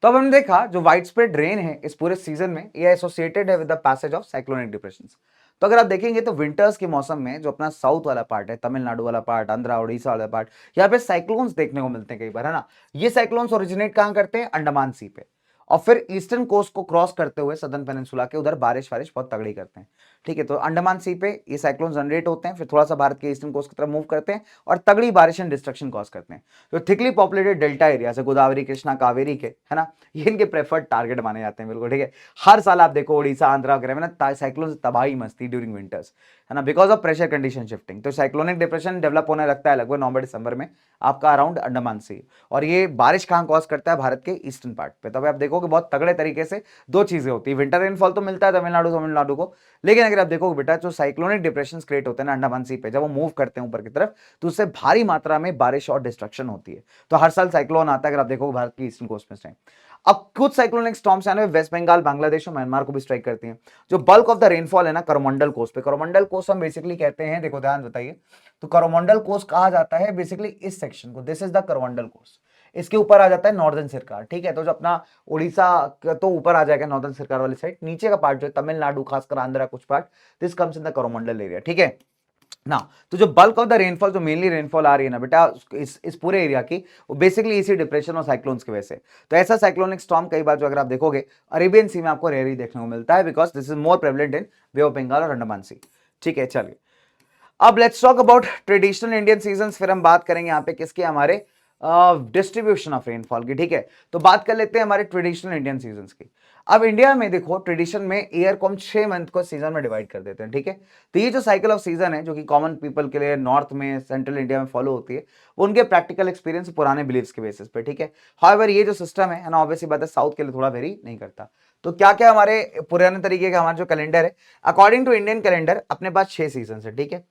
[SPEAKER 1] तो अब हमने देखा जो वाइड स्प्रेड रेन है इस पूरे सीजन में, ये एसोसिएटेड है with the passage of cyclonic depressions. तो अगर आप देखेंगे तो विंटर्स के मौसम में जो अपना साउथ वाला पार्ट है, तमिलनाडु वाला पार्ट, आंध्रा उड़ीसा वाला पार्ट, यहाँ पे साइक्लोन्स देखने को मिलते हैं कई बार, है ना। ये साइक्लोन्स ओरिजिनेट कहाँ करते हैं, अंडमान सी पे, और फिर ईस्टर्न कोस्ट को क्रॉस करते हुए सदर्न पेनिनसुला के उधर बारिश वारिश बहुत तगड़ी करते हैं, ठीक है। तो अंडमान सी पे ये साइक्लोन जनरेट होते हैं, फिर थोड़ा सा भारत के ईस्टर्न कोस्ट की तरफ मूव करते हैं और तगड़ी बारिश एंड डिस्ट्रक्शन कॉज करते हैं। तो थिकली पॉपुलेटेड डेल्टा एरिया से गोदावरी कृष्णा कावेरी के, है ना, ये इनके प्रेफर्ड टारगेट माने जाते हैं, बिल्कुल ठीक है। हर साल आप देखो उड़ीसा आंध्रा वगैरह में ना साइक्लोन से तबाही मस्ती ड्यूरिंग विंटर्स, है ना, because of pressure condition shifting. तो साइक्लोनिक डिप्रेशन डेवलप होने लगता है लगभग नवंबर दिसंबर में आपका अराउंड अंडमान सी, और ये बारिश कहां कॉज करता है, भारत के ईस्टर्न पार्ट पे। तब आप देखोगे बहुत तगड़े तरीके से दो चीजें होती है, विंटर रेनफॉल तो मिलता है तमिलनाडु को, लेकिन अगर आप देखोगे बेटा जो साइक्लोनिक डिप्रेशन क्रिएट होते हैं ना अंडमान सी पे, जब वो मूव करते हैं ऊपर की तरफ तो उससे भारी मात्रा में बारिश और डिस्ट्रक्शन होती है। तो हर साल साइक्लोन आता है अगर आप देखोगे भारत की ईस्टर्न कोस्ट में टाइम। अब कुछ साइक्लोनिक स्टॉर्म्स यानी वेस्ट बंगाल, बांग्लादेश और म्यांमार को भी स्ट्राइक करती हैं। जो बल्क ऑफ द रेनफॉल है ना कोरोमंडल कोस्ट पे, कोरोमंडल कोस्ट हम बेसिकली कहते हैं, देखो ध्यान बताइए, तो कोरोमंडल कोस्ट कहा जाता है बेसिकली इस सेक्शन को, this is the Coromandel coast. इसके ऊपर आ जाता है नॉर्दर्न सरकार, ठीक है। तो जो अपना उड़ीसा तो ऊपर आ जाएगा नॉर्दर्न सरकार वाली साइड, नीचे का पार्ट जो है तमिलनाडु खासकर आंध्रा कुछ part, this comes in the Coromandel area, ठीक है ना। तो जो बल्क ऑफ द रेनफॉल, जो मेनली रेनफॉल आ रही है ना बेटा इस पूरे एरिया की, वो बेसिकली इसी डिप्रेशन और साइक्लोन्स की वजह से। तो ऐसा साइक्लोनिक स्टॉर्म कई बार जो अगर आप देखोगे अरेबियन सी में आपको रेयरली देखने को मिलता है, because this is more prevalent in bay of Bengal और अंडमान सी, ठीक है। चलिए अब let's talk about traditional Indian seasons, फिर हम बात करेंगे यहाँ पे किसके, हमारे डिस्ट्रीब्यूशन ऑफ रेनफॉल की, ठीक है। तो बात कर लेते हैं हमारे ट्रेडिशनल इंडियन सीजन्स की। अब इंडिया में देखो ट्रेडिशन में ईयर को हम 6 मंथ को सीजन में डिवाइड कर देते हैं, ठीक है। तो ये जो साइकिल ऑफ सीजन है जो कि कॉमन पीपल के लिए नॉर्थ में सेंट्रल इंडिया में फॉलो होती है, वो उनके प्रैक्टिकल एक्सपीरियंस पुराने बिलीव्स के बेसिस पे, ठीक है। हाउएवर ये जो सिस्टम है ना, ऑब्वियसली बात है साउथ के लिए थोड़ा वेरी नहीं करता। तो क्या क्या हमारे पुराने तरीके का हमारा जो कैलेंडर है, अकॉर्डिंग टू इंडियन कैलेंडर अपने पास 6 सीजन है, ठीक है।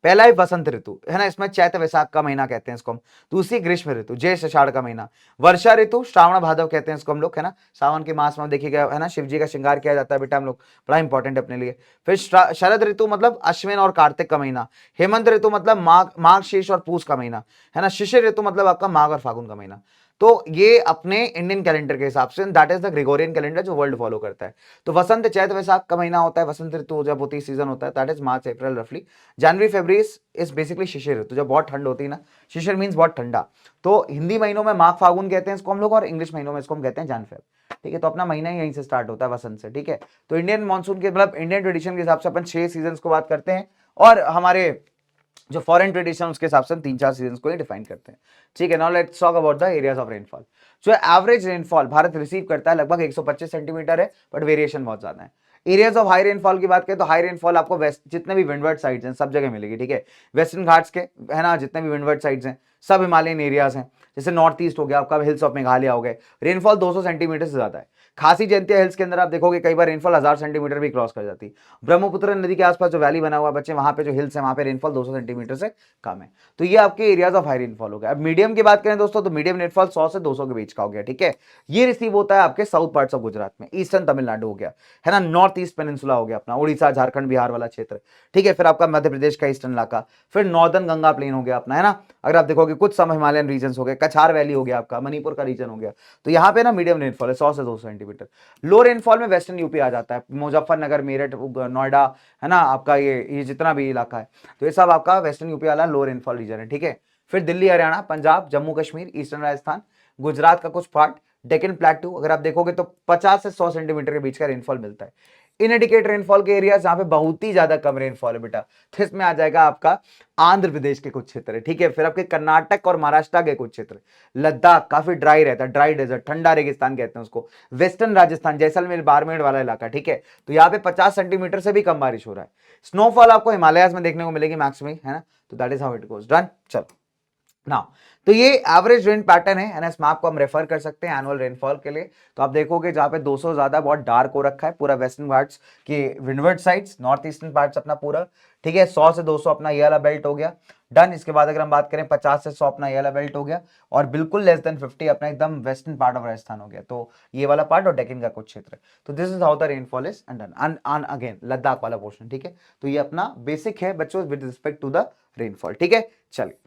[SPEAKER 1] पहला है वसंत ऋतु, है ना, इसमें चैत्र वैशाख का महीना कहते हैं इसको हम। दूसरी ग्रीष्म ऋतु, ज्येष्ठ आषाढ़ का महीना। वर्षा ऋतु श्रावण भादव कहते हैं इसको हम लोग, है ना, सावन के मास में देखिएगा, है ना, शिव जी का श्रृंगार किया जाता है बेटा हम लोग, बड़ा इंपॉर्टेंट है अपने लिए। फिर शरद ऋतु मतलब अश्विन और कार्तिक का महीना। हेमंत ऋतु मतलब माघ शीर्ष और पूस का महीना, है ना। शिशिर ऋतु मतलब आपका माघ और फागुन का महीना। तो ये अपने इंडियन कैलेंडर के हिसाब say that is the Gregorian calendar जो वर्ल्ड फॉलो करता है। तो वसंत चैत्र वैशाख का महीना होता है, वसंत ऋतु जब होती है सीजन होता है, दैट इज मार्च अप्रैल रफली। जनवरी फरवरी इज बेसिकली शिशिर ऋतु, जब बहुत ठंड होती है ना, शिशिर मीन्स बहुत ठंडा। तो हिंदी महीनों में माघ फागुन कहते हैं इसको हम लोग, और इंग्लिश महीनों में इसको हम कहते हैं जन फेब, ठीक है। तो अपना महीना ही यहीं से स्टार्ट होता है वसंत से, ठीक है। तो इंडियन मानसून के मतलब इंडियन ट्रेडिशन के हिसाब से अपन 6 सीजन को बात करते हैं, और हमारे जो फॉरेन ट्रेडिशन उसके हिसाब से हम 3-4 सीजन को ही डिफाइन करते हैं, ठीक है। Now let's talk about the areas of rainfall. जो एवरेज रेनफॉल भारत रिसीव करता है लगभग 125 सेंटीमीटर है, बट वेरिएशन बहुत ज्यादा है। एरियाज ऑफ हाई रेनफॉल की बात करें तो हाई रेनफॉल आपको वेस्ट जितने भी विंडवर्ड साइड्स हैं सब जगह मिलेगी, ठीक है। वेस्टर्न घाट्स के, है ना, जितने भी विंडवर्ड साइड्स हैं सब हिमालयन एरियाज हैं, जैसे नॉर्थ ईस्ट हो गया आपका, हिल्स ऑफ मेघालय हो गए, रेनफॉल 200 सेंटीमीटर से ज्यादा है। खासी जयंतिया हिल्स के अंदर आप देखोगे कई बार रेनफॉल 1000 सेंटीमीटर भी क्रॉस कर जाती है। ब्रह्मपुत्र नदी के आसपास जो वैली बना हुआ बच्चे, वहां पे जो हिल्स है वहां पे रेनफॉल 200 सेंटीमीटर से कम है। तो ये आपके एरियाज ऑफ हाई रेनफॉल हो गया। अब मीडियम की बात करें दोस्तों, तो मीडियम रेनफॉल 100 से 200 के बीच का हो गया, ठीक है। ये रिसीव होता है आपके साउथ पार्ट्स ऑफ गुजरात में, ईस्टर्न तमिलनाडु हो गया, है ना, नॉर्थ ईस्ट पेनिनसुला हो गया अपना, उड़ीसा झारखंड बिहार वाला क्षेत्र, ठीक है। फिर आपका मध्य प्रदेश का ईस्टर्न इलाका, फिर नॉर्दर्न गंगा प्लेन हो गया अपना, है ना। अगर आप देखोगे कुछ सम हिमालयन रीजन हो गए, कछार वैली हो गया आपका, मणिपुर का रीजन हो गया। तो यहाँ पे ना मीडियम रेनफॉल है 100 से 200 सेंटीमीटर। लो रेनफॉल में वेस्टर्न यूपी आ जाता है, मुजफ्फरनगर, मेरठ, नोएडा, है ना, आपका ये जितना भी इलाका है, तो ये सब आपका वेस्टर्न यूपी वाला लो रेनफॉल रीजन है, ठीक है। फिर दिल्ली, हरियाणा, पंजाब, जम्मू कश्मीर, ईस्टर्न राजस्थान, गुजरात का कुछ पार्ट, डेक्कन प्लेटू, अगर आप देखोगे तो 50 से 100 सेंटीमीटर के बीच का रेनफॉल मिलता है। इनएडिकेट रेनफॉल के एरिया जहां पे बहुत ही ज्यादा कम रेनफॉल है बेटा, तो इसमें आ जाएगा आपका आंध्र प्रदेश के कुछ क्षेत्र है, ठीक है। फिर आपके कर्नाटक और महाराष्ट्र के कुछ क्षेत्र, लद्दाख काफी ड्राई रहता है, ड्राई डेजर्ट, ठंडा रेगिस्तान कहते हैं उसको। वेस्टर्न राजस्थान, जैसलमेर, बाड़मेर वाला इलाका, ठीक है। तो यहाँ पे 50 सेंटीमीटर से भी कम बारिश हो रहा है। स्नोफॉल आपको हिमालयाज में देखने को मिलेगी मैक्सिमम, है ना। तो that is how it goes, done. चलो नाउ तो ये एवरेज रेन पैटर्न है एंड इस मैप को हम रेफर कर सकते हैं एनुअल रेनफॉल के लिए। तो आप देखोगे जहां पे 200 ज्यादा बहुत डार्क हो रखा है पूरा वेस्टर्न घाट्स की windward sides, north eastern parts अपना पूरा, ठीक है। 100 से 200 अपना ये वाला बेल्ट हो गया डन। इसके बाद अगर हम बात करें 50 से 100 अपना ये वाला बेल्ट हो गया, और बिल्कुल लेस देन 50 अपना एकदम वेस्टर्न पार्ट ऑफ राजस्थान हो गया। तो ये वाला पार्ट और डेक्कन का कुछ क्षेत्र। तो this is how the rainfall is and done. And again Ladakh वाला पोर्शन, ठीक है। तो ये अपना बेसिक है बच्चों with respect to the rainfall, ठीक है। चलिए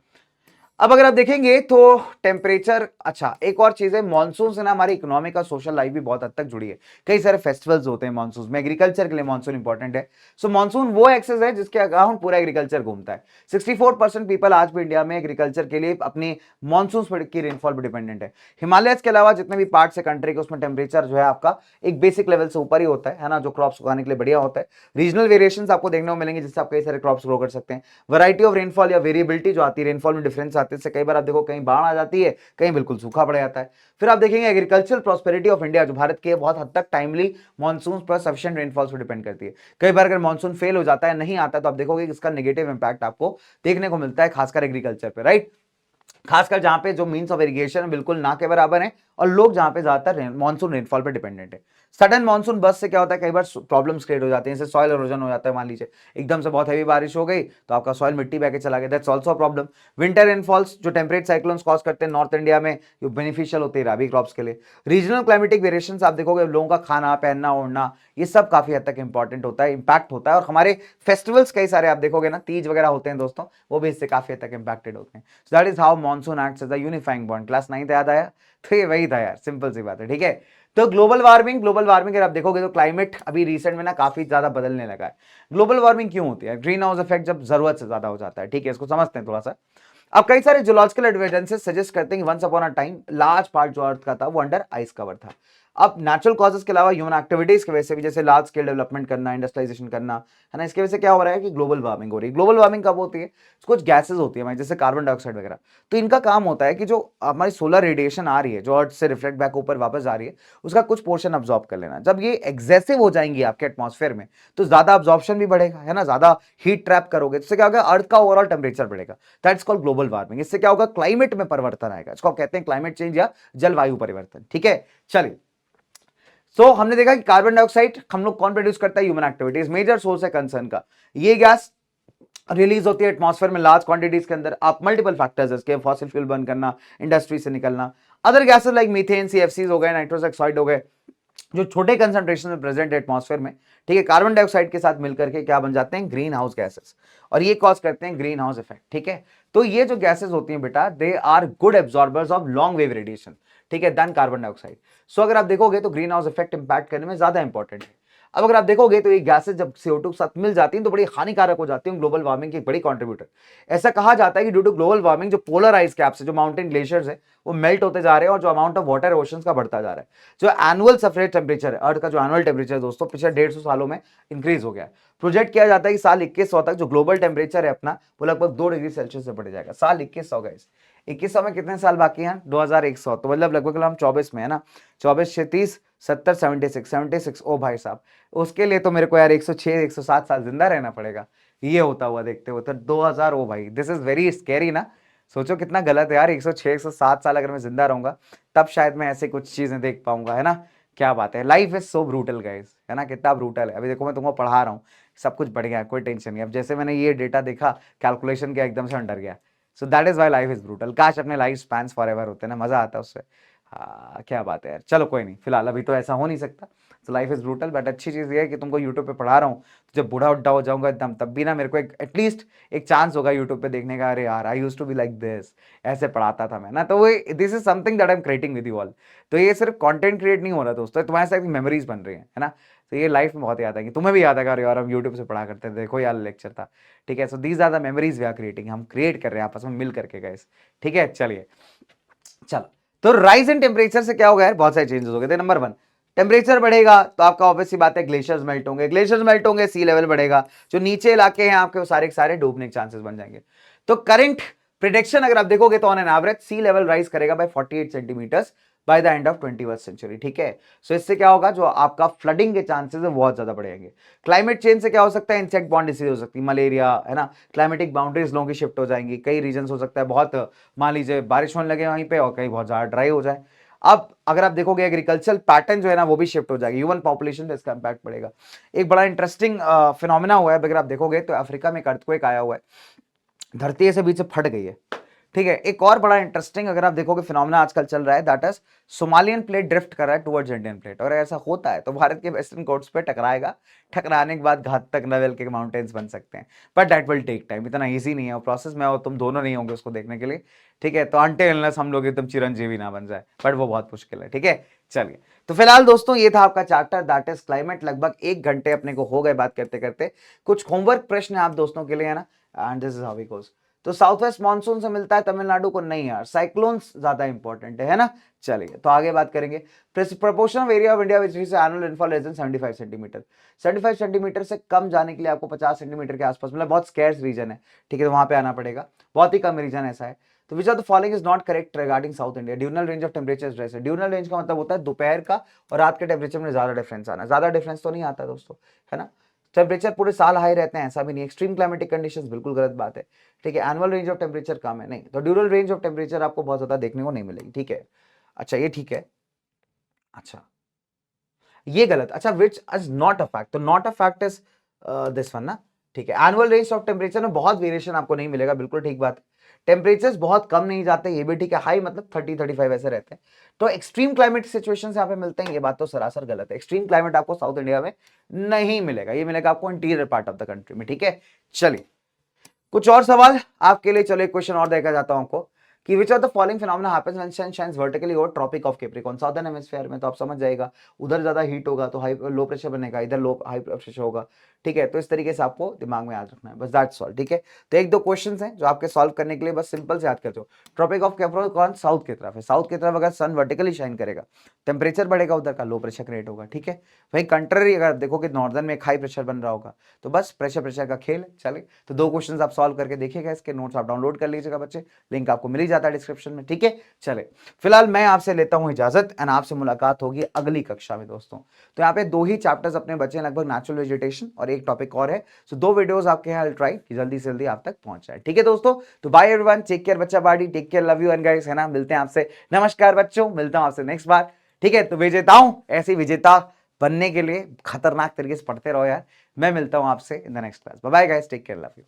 [SPEAKER 1] अब अगर आप देखेंगे तो टेम्परेचर, अच्छा एक और चीज है, मानसून से ना हमारी इकोनॉमी का सोशल लाइफ भी बहुत हद तक जुड़ी है। कई सारे फेस्टिवल्स होते हैं मानसून में, एग्रीकल्चर के लिए मानसून इंपॉर्टेंट है। सो मानसून वो एक्सेस है जिसके अराउंड पूरा एग्रीकल्चर घूमता है। 64% पीपल आज भी इंडिया में एग्रीकल्चर के लिए अपनी मानसून की रेनफॉल पर डिपेंडेंट है। हिमालय के अलावा जितने भी पार्ट्स है कंट्री के उसमें टेम्परेचर जो है आपका एक बेसिक लेवल से ऊपर ही होता है ना, जो क्रॉप्स उगाने के लिए बढ़िया होता है। रीजनल वेरिएशंस आपको देखने को मिलेंगे जिससे आप कई सारे क्रॉप्स ग्रो कर सकते हैं। वैरायटी ऑफ रेनफॉल या वेरिएबिलिटी जो आती है रेनफॉल में डिफरेंस आते हैं, कई बार आप देखो कहीं बाढ़ आ जाती है, कहीं बिल्कुल सूखा पड़ जाता है। फिर आप देखेंगे एग्रीकल्चरल प्रॉस्पेरिटी ऑफ इंडिया जो भारत के बहुत हद तक टाइमली मानसून पर सफिशिएंट रेनफॉल पर डिपेंड करती है। कई बार अगर मानसून फेल हो जाता है, नहीं आता, तो आप देखोगे इसका नेगेटिव इंपैक्ट आपको देखने को मिलता है खासकर एग्रीकल्चर पे, राइट। खासकर जहां पे जो मीन्स ऑफ इरिगेशन बिल्कुल ना के बराबर है और लोग जहां पे ज्यादातर मानसून रेनफॉल पे डिपेंडेंट है। सडन मानसून बस से क्या होता है, कई बार प्रॉब्लम्स क्रिएट हो जाते हैं, जैसे सॉइल इरोजन हो जाता है। मान लीजिए एकदम से बहुत हैवी बारिश हो गई तो आपका सॉइल मिट्टी बह के चला गया, that's also a problem. Winter rainfalls जो टेम्परेट साइक्लोन्स कॉज करते हैं नॉर्थ इंडिया में, जो बेनिफिशियल होते हैं रबी क्रॉप्स के लिए। रीजनल क्लाइमेटिक वेरिएशंस आप देखोगे, लोगों का खाना पहनना ओढ़ना ये सब काफी हद तक इंपॉर्टेंट होता है, इंपैक्ट होता है। और हमारे फेस्टिवल्स कई सारे आप देखोगे ना, तीज वगैरह होते हैं दोस्तों, वो भी इससे काफी हद तक इंपैक्टेड होते हैं। So that is how monsoon acts as a unifying bond. Class 9 याद आया? तो ये वही था यार, सिंपल सी बात है, ठीक है। तो ग्लोबल वार्मिंग अगर आप देखोगे तो क्लाइमेट अभी रिसेंट में ना काफी ज्यादा बदलने लगा है। ग्लोबल वार्मिंग क्यों होती है? ग्रीन हाउस इफेक्ट जब जरूरत से ज्यादा हो जाता है, ठीक है, इसको समझते हैं थोड़ा सा। अब कई सारे जियोलॉजिकल एविडेंसेस सजेस्ट करते हैं कि once upon a time large part जो अर्थ का था वो अंडर आइस कवर था। अब नेचुरल कॉजेस के अलावा ह्यूमन एक्टिविटीज की वजह से भी, जैसे लार्ज स्केल डेवलपमेंट करना, इंडस्ट्रियलाइजेशन करना, है ना, इसकी वजह से क्या हो रहा है कि ग्लोबल वार्मिंग हो रही है। ग्लोबल वार्मिंग कब होती है? कुछ गैसेज होती है जैसे कार्बन डाइऑक्साइड वगैरह। तो इनका काम होता है कि जो हमारी सोलर रेडिएशन आ रही है, जो अर्थ से रिफ्लेक्ट बैक ऊपर वापस आ रही है, उसका कुछ पोर्शन अब्जॉर्ब कर लेना। जब ये एक्सेसिव हो जाएंगी आपके एटमॉस्फेयर में तो ज्यादा अब्जॉर्प्शन भी बढ़ेगा, है ना, ज्यादा हीट ट्रैप करोगे, इससे क्या होगा, अर्थ का ओवरऑल टेम्परेचर बढ़ेगा। That's called global warming. इससे क्या होगा, क्लाइमेट में परिवर्तन आएगा, इसको कहते हैं क्लाइमेट चेंज या जलवायु परिवर्तन, ठीक है। चलिए, सो हमने देखा कि कार्बन डाइऑक्साइड हम लोग कौन प्रोड्यूस करता है? ह्यूमन एक्टिविटीज, मेजर सोर्स है कंसर्न का। ये गैस रिलीज होती है एटमॉस्फेयर में लार्ज क्वांटिटीज के अंदर। आप मल्टीपल फैक्टर्स है इसके, फॉसिल फ्यूल बर्न करना, इंडस्ट्री से निकलना, other gases like methane, CFCs हो गए, नाइट्रोस ऑक्साइड हो गए, जो छोटे कंसंट्रेशन में प्रेजेंट है एटमॉस्फेयर में, ठीक है, कार्बन डाइऑक्साइड के साथ मिलकर के क्या बन जाते हैं? Green house gases. और ये कॉज करते हैं ग्रीन हाउस इफेक्ट, ठीक है। तो ये जो गैसेस होती हैं बेटा, they are good absorbers of long wave radiation, ठीक है, देन कार्बन डाइऑक्साइड। सो अगर आप देखोगे तो ग्रीन हाउस इफेक्ट इंपैक्ट करने में ज्यादा इंपॉर्टेंट है। अब अगर आप देखोगे तो ये गैसेस जब CO2 के साथ मिल जाती हैं तो बड़ी हानिकारक हो जाती हैं, ग्लोबल वार्मिंग की बड़ी कंट्रीब्यूटर। ऐसा कहा जाता है कि ड्यू टू ग्लोबल वार्मिंग जो पोलर आइस कैप्स है, जो माउंटेन ग्लेशियर्स है, वो मेल्ट होते जा रहे हैं और जो अमाउंट ऑफ वाटर ओशंस का बढ़ता जा रहा है। जो एनुअल सफरेज टेम्परेचर है अर्थ का, जो एनुअल टेम्परेचर दोस्तों पिछले 150 सालों में इंक्रीज हो गया। प्रोजेक्ट किया जाता है कि साल 2100 तक जो ग्लोबल टेम्परेचर है अपना वो लगभग 2 डिग्री सेल्सियस से बढ़ जाएगा। साल 2100 का, 2100 में कितने साल बाकी हैं? 2100, तो मतलब लगभग हम 24 में है ना, 24 36 70 76 ओ भाई साहब, उसके लिए तो मेरे को यार 106 107 साल जिंदा रहना पड़ेगा। ये होता हुआ देखते हो तो 2000, ओ भाई दिस इज वेरी स्कैरी ना। सोचो कितना गलत है यार, 106 107 साल अगर मैं जिंदा रहूंगा तब शायद मैं ऐसे कुछ चीजें देख पाऊंगा, है ना। क्या बात है, life is so brutal guys, है ना, कितना ब्रूटल है। अभी देखो मैं तुमको पढ़ा रहा हूँ, सब कुछ बढ़ गया, कोई टेंशन नहीं। अब जैसे मैंने ये डेटा देखा, कैलकुलेशन किया, एकदम से अंडर गया। सो that is why life is brutal. काश अपने लाइफ स्पैन्स फॉर एवर होते ना, मजा आता उससे। हाँ क्या बात है यार, चलो कोई नहीं, फिलहाल अभी तो ऐसा हो नहीं सकता। तो लाइफ इज ब्रूटल, बट अच्छी चीज ये है कि तुमको यूट्यूब पे पढ़ा रहा हूँ, तो जब बूढ़ा उड्ढा हो जाऊंगा एकदम, तब भी ना मेरे को एक एटलीस्ट एक चांस होगा यूट्यूब पे देखने का, अरे यार I used to be like this, ऐसे पढ़ाता था मैं ना। तो this is something that I am creating with you all. तो ये सिर्फ कंटेंट क्रिएट नहीं हो रहा दोस्तों, तुम्हारे साथ मेमोरीज बन रही है ना। तो ये लाइफ में बहुत याद आएगी, तुम्हें भी याद आएगा, यार हम यूट्यूब से पढ़ा करते थे, देखो यार लेक्चर था, ठीक है। So these are the memories we are creating, हम क्रिएट कर रहे हैं आपस में मिल करके गाइस, ठीक है। चलिए चलो, तो राइज इन टेम्परेचर से क्या होगा यार, बहुत सारे चेंजेस हो गए थे। नंबर 1, टेम्परेचर बढ़ेगा तो आपका ऑब्वियस सी बात है ग्लेशियर्स मेल्ट होंगे, ग्लेशियर्स मेल्ट होंगे, सी लेवल बढ़ेगा, जो नीचे इलाके हैं आपके वो सारे के सारे डूबने के चांसेस बन जाएंगे। तो करंट प्रिडिक्शन अगर आप देखोगे तो on an average sea level rise करेगा by 48 centimetres by the end of 21st century, ठीक है। सो इससे क्या होगा, जो आपका फ्लडिंग के चांसेस है बहुत ज्यादा बढ़ेंगे। क्लाइमेट चेंज से क्या हो सकता है, इंसेक्ट बॉर्न डिसीज हो सकती है, मलेरिया, है ना, क्लाइमेटिक बाउंड्रीज लोगों की शिफ्ट हो जाएंगी, कई रीजन हो सकता है बहुत, मान लीजिए बारिश होने लगे वहीं पे और कहीं बहुत ज्यादा ड्राई हो जाए। अब अगर आप देखोगे एग्रीकल्चर पैटर्न जो है ना वो भी शिफ्ट हो जाएगी, ह्यूमन पॉपुलेशन पे इसका इंपैक्ट पड़ेगा। एक बड़ा इंटरेस्टिंग फिनोमिना हुआ है, अगर आप देखोगे तो अफ्रीका में एक अर्थक्वेक आया हुआ है, धरती ऐसे बीच से फट गई है, ठीक है। एक और बड़ा इंटरेस्टिंग अगर आप देखोगे फिनोमेना आजकल चल रहा है, that is Somalian plate drift कर रहा है टुवर्ड्स इंडियन प्लेट, और ऐसा होता है तो भारत के वेस्टर्न कोट्स पे टकराएगा, टकराने के बाद घातक लेवल के माउंटेन्स बन सकते हैं, but that will take time, इतना ईजी नहीं है वो प्रोसेस में, और तुम दोनों नहीं होंगे उसको देखने के लिए, ठीक है। तो अनटिल अनलेस हम लोग एकदम चिरंजीवी ना बन जाए, बट वो बहुत मुश्किल है, ठीक है। चलिए, तो फिलहाल दोस्तों ये था आपका चैप्टर दैट इज क्लाइमेट। लगभग 1 घंटे अपने को हो गए बात करते करते। कुछ होमवर्क प्रश्न है आप दोस्तों के लिए, है ना, and this is how it goes. तो साउथ वेस्ट मानसून से मिलता है तमिलनाडु को, नहीं यार, साइक्लोन्स ज्यादा इंपॉर्टेंट है ना। चलिए, तो आगे बात करेंगे। Proportion of area of India which is annual rainfall less than 75 centimetre. 75 centimetre से कम जाने के लिए आपको 50 सेंटीमीटर के आसपास, मतलब बहुत स्कैर्स रीजन है, ठीक है, तो वहां पे आना पड़ेगा, बहुत ही कम रीजन ऐसा है। तो which are the following is not correct regarding south India. Diurnal range of temperature ड्रेस है, ड्यूनल रेंज का मतलब होता है दोपहर का और रात के टेम्परेचर में ज्यादा डिफरेंस आना, ज्यादा डिफरेंस तो नहीं आता दोस्तों, है ना। टेम्परेचर पूरे साल हाई रहते हैं ऐसा भी नहीं, एक्सट्रीम क्लाइमेटिक कंडीशंस बिल्कुल गलत बात है, ठीक है। एनुअल रेंज ऑफ टेम्परेचर कम है, नहीं, तो ड्यूरल रेंज ऑफ टेम्परेचर आपको बहुत ज्यादा देखने को नहीं मिलेगी, ठीक है। अच्छा, ये ठीक है। अच्छा, ये गलत। अच्छा, which is not a fact, तो not a fact is this one ना, ठीक है। एनुअल रेंज ऑफ टेम्परेचर में बहुत वेरिएशन आपको नहीं मिलेगा, बिल्कुल ठीक बात है। टेम्परेचर्स बहुत कम नहीं जाते, ये भी ठीक है। हाई मतलब 30-35 ऐसे रहते हैं। तो एक्सट्रीम क्लाइमेट सिचुएशन यहाँ पे मिलते हैं, ये बात तो सरासर गलत है। एक्सट्रीम क्लाइमेट आपको साउथ इंडिया में नहीं मिलेगा, ये मिलेगा आपको interior part of the country में, ठीक है। चलिए, कुछ और सवाल आपके लिए। चलो एक क्वेश्चन और देखा जाता हूं आपको, कि which of the following phenomena happens when sun shines vertically over tropic of capricorn. Southern hemisphere में तो आप समझ जाएगा, उधर ज्यादा हीट होगा तो हाई लो प्रेशर बनेगा, इधर लो हाई प्रेशर होगा, ठीक है। तो इस तरीके से आपको दिमाग में याद रखना है, बस दैट्स ऑल, ठीक है। तो एक दो क्वेश्चंस हैं जो आपके सॉल्व करने के लिए बस सिंपल से याद करते हो। ट्रॉपिक ऑफ कैप्रिकॉर्न साउथ की तरफ है, साउथ की तरफ अगर सन वर्टिकली शाइन करेगा, टेम्परेचर बढ़ेगा, उधर का लो प्रेशर क्रिएट होगा, ठीक है। वही कंट्री अगर देखो कि नॉर्दर्न में एक हाई प्रेशर बन रहा होगा, तो बस प्रेशर प्रेशर का खेल है। चले, तो दो क्वेश्चंस आप सॉल्व करके देखिएगा, इसके नोट्स आप डाउनलोड कर लीजिएगा बच्चे, लिंक आपको मिल ही जाता है डिस्क्रिप्शन में, ठीक है। चले, फिलहाल मैं आपसे लेता हूं इजाजत, एंड आपसे मुलाकात होगी अगली कक्षा में दोस्तों। तो यहाँ पे 2 ही चैप्टर्स अपने बचे हैं लगभग, नेचुरल वेजिटेशन और एक टॉपिक और है। सो 2 वीडियोस आपके यहाँ ट्राई कि जल्दी से जल्दी आप तक पहुंच जाए, ठीक है दोस्तों। तो बाय एवरीवन, टेक केयर बच्चा बाड़ी, take care, love you and guys, है ना। मिलते हैं आपसे, नमस्कार बच्चों, मिलता हूं आपसे नेक्स्ट बार, ठीक है। तो विजेताओं, ऐसी विजेता बनने के लिए खतरनाक तरीके से पढ़ते रहो यार। मैं मिलता हूं आपसे in the next class. Bye bye guys, take care, love you.